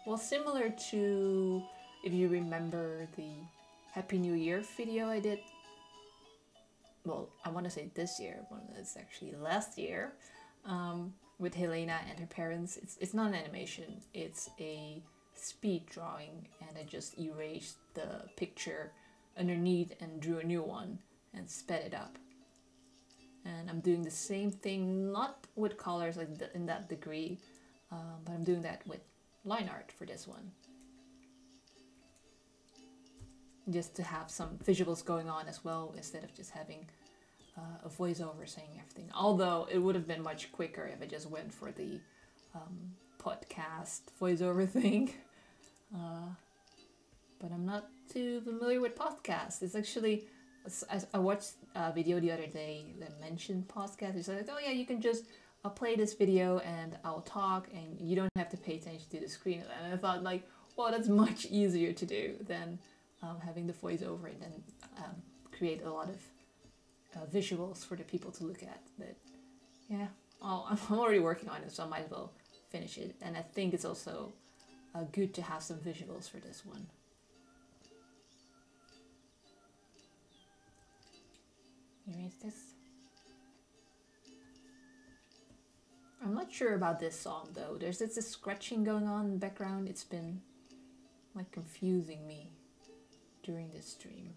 well, similar to, if you remember the Happy New Year video I did, well, I want to say this year, but it's actually last year, with Helena and her parents. It's not an animation, it's a speed drawing, and I just erased the picture underneath and drew a new one and sped it up. And I'm doing the same thing, not with colors like in that degree, but I'm doing that with line art for this one. Just to have some visuals going on as well, instead of just having a voiceover saying everything. Although it would have been much quicker if I just went for the podcast voiceover thing. But I'm not too familiar with podcasts. It's actually, I watched a video the other day that mentioned podcasts. It's like, oh yeah, you can just play this video and I'll talk and you don't have to pay attention to the screen. And I thought like, well, that's much easier to do than having the voiceover and then create a lot of visuals for the people to look at. But yeah, I'm already working on it, so I might as well finish it. And I think it's also good to have some visuals for this one. Erase this. I'm not sure about this song though. There's this scratching going on in the background. It's been like confusing me during this stream.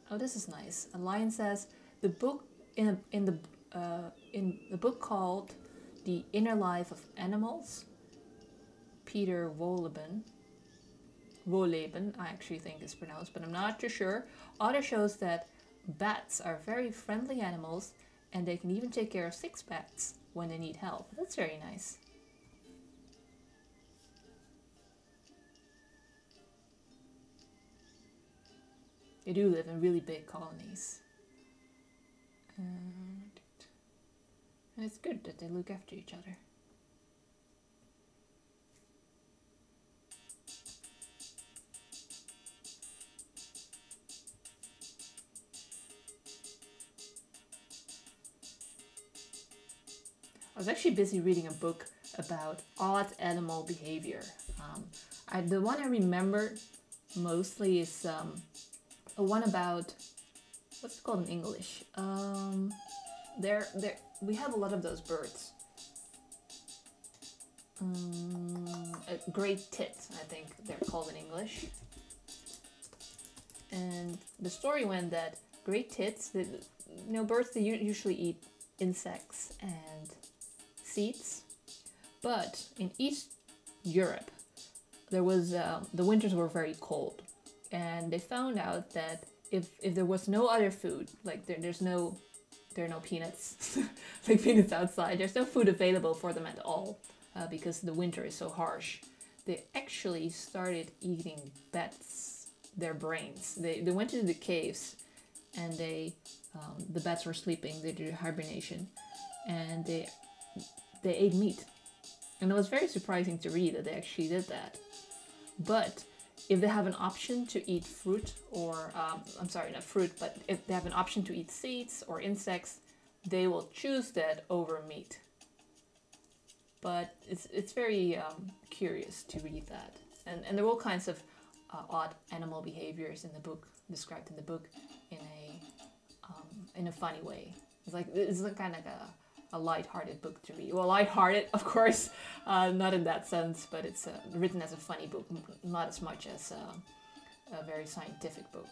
Oh, this is nice. A lion says the book in the book called The Inner Life of Animals, Peter Wohlleben, I actually think is pronounced, but I'm not too sure. Author shows that bats are very friendly animals and they can even take care of 6 bats when they need help. That's very nice. They do live in really big colonies. And it's good that they look after each other. I was actually busy reading a book about odd animal behavior. The one I remember mostly is one about, what's it called in English? We have a lot of those birds. A great tit, I think they're called in English. And the story went that great tits, birds, they usually eat insects and seeds. But in East Europe, there was the winters were very cold, and they found out that if there was no other food, like there are no peanuts, like peanuts outside, there's no food available for them at all, because the winter is so harsh, they actually started eating bats, their brains. They went into the caves, and the bats were sleeping, they did hibernation, and they ate meat. And it was very surprising to read that they actually did that. But if they have an option to eat fruit, or I'm sorry, not fruit, but if they have an option to eat seeds or insects, they will choose that over meat. But it's very curious to read that, and there are all kinds of odd animal behaviors in the book, described in the book in a funny way. It's like kind of like a light-hearted book to read. Well, light-hearted, of course, not in that sense, but it's written as a funny book, not as much as a very scientific book.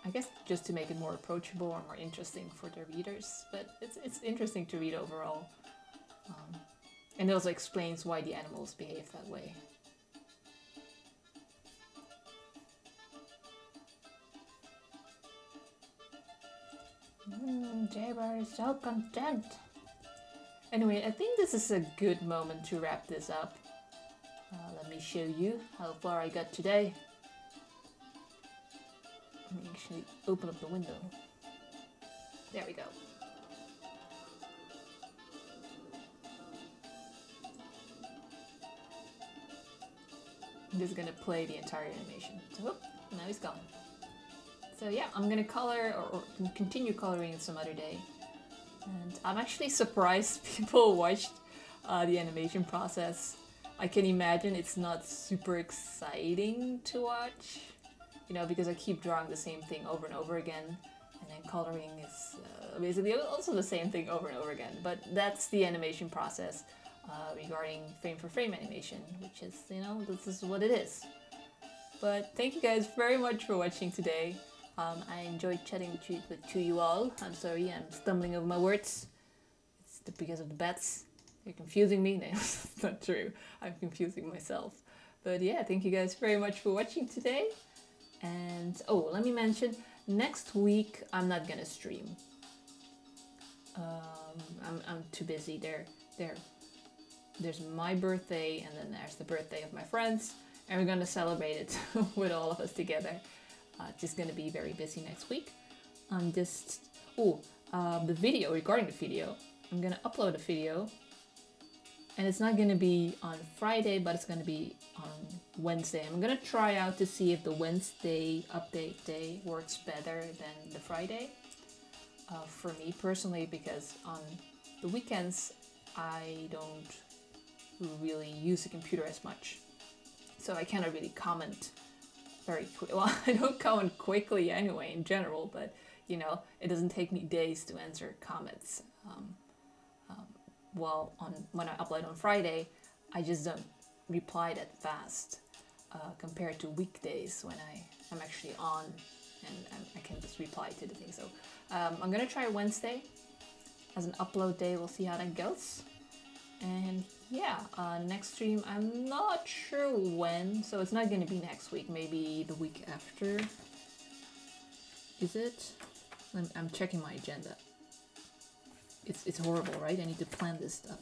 I guess just to make it more approachable or more interesting for the readers, but it's interesting to read overall. And it also explains why the animals behave that way. Jaybird is so content. Anyway, I think this is a good moment to wrap this up. Let me show you how far I got today. Let me actually open up the window. There we go. I'm just gonna play the entire animation. So, whoop, now he's gone. So yeah, I'm gonna color or continue coloring it some other day. And I'm actually surprised people watched the animation process. I can imagine it's not super exciting to watch, you know, because I keep drawing the same thing over and over again, and then coloring is basically also the same thing over and over again. But that's the animation process regarding frame for frame animation, which is, you know, this is what it is. But thank you guys very much for watching today. I enjoyed chatting to you all. I'm sorry, I'm stumbling over my words. It's because of the bats. You're confusing me. No, it's not true. I'm confusing myself. But yeah, thank you guys very much for watching today. And oh, let me mention, next week I'm not gonna stream. I'm too busy. There's my birthday, and then there's the birthday of my friends, and we're gonna celebrate it with all of us together. It's just gonna be very busy next week. The video, regarding the video, I'm gonna upload a video, and it's not gonna be on Friday, but it's gonna be on Wednesday. I'm gonna try out to see if the Wednesday update day works better than the Friday. For me personally, because on the weekends I don't really use the computer as much, so I cannot really comment very quick. Well, I don't comment quickly anyway in general, but you know, it doesn't take me days to answer comments. When I upload on Friday, I just don't reply that fast compared to weekdays when I'm actually on and I can just reply to the thing. So I'm gonna try Wednesday as an upload day. We'll see how that goes. And yeah, next stream, I'm not sure when, so it's not gonna be next week, maybe the week after. Is it? I'm checking my agenda. It's horrible, right? I need to plan this stuff.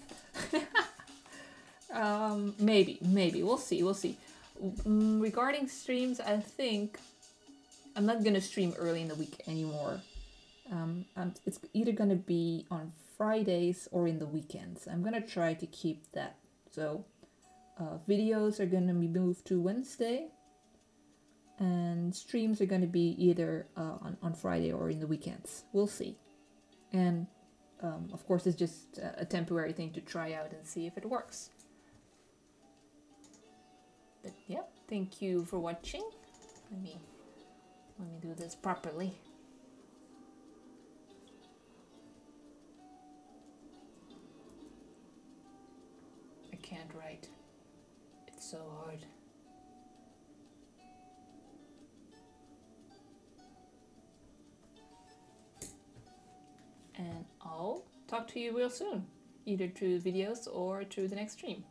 Maybe, we'll see. Regarding streams, I think I'm not gonna stream early in the week anymore. It's either gonna be on Fridays or in the weekends. I'm gonna try to keep that. So videos are gonna be moved to Wednesday, and streams are gonna be either on Friday or in the weekends. We'll see. And of course, it's just a temporary thing to try out and see if it works. But yeah, thank you for watching. Let me do this properly. I can't write. It's so hard. And I'll talk to you real soon, either through videos or through the next stream.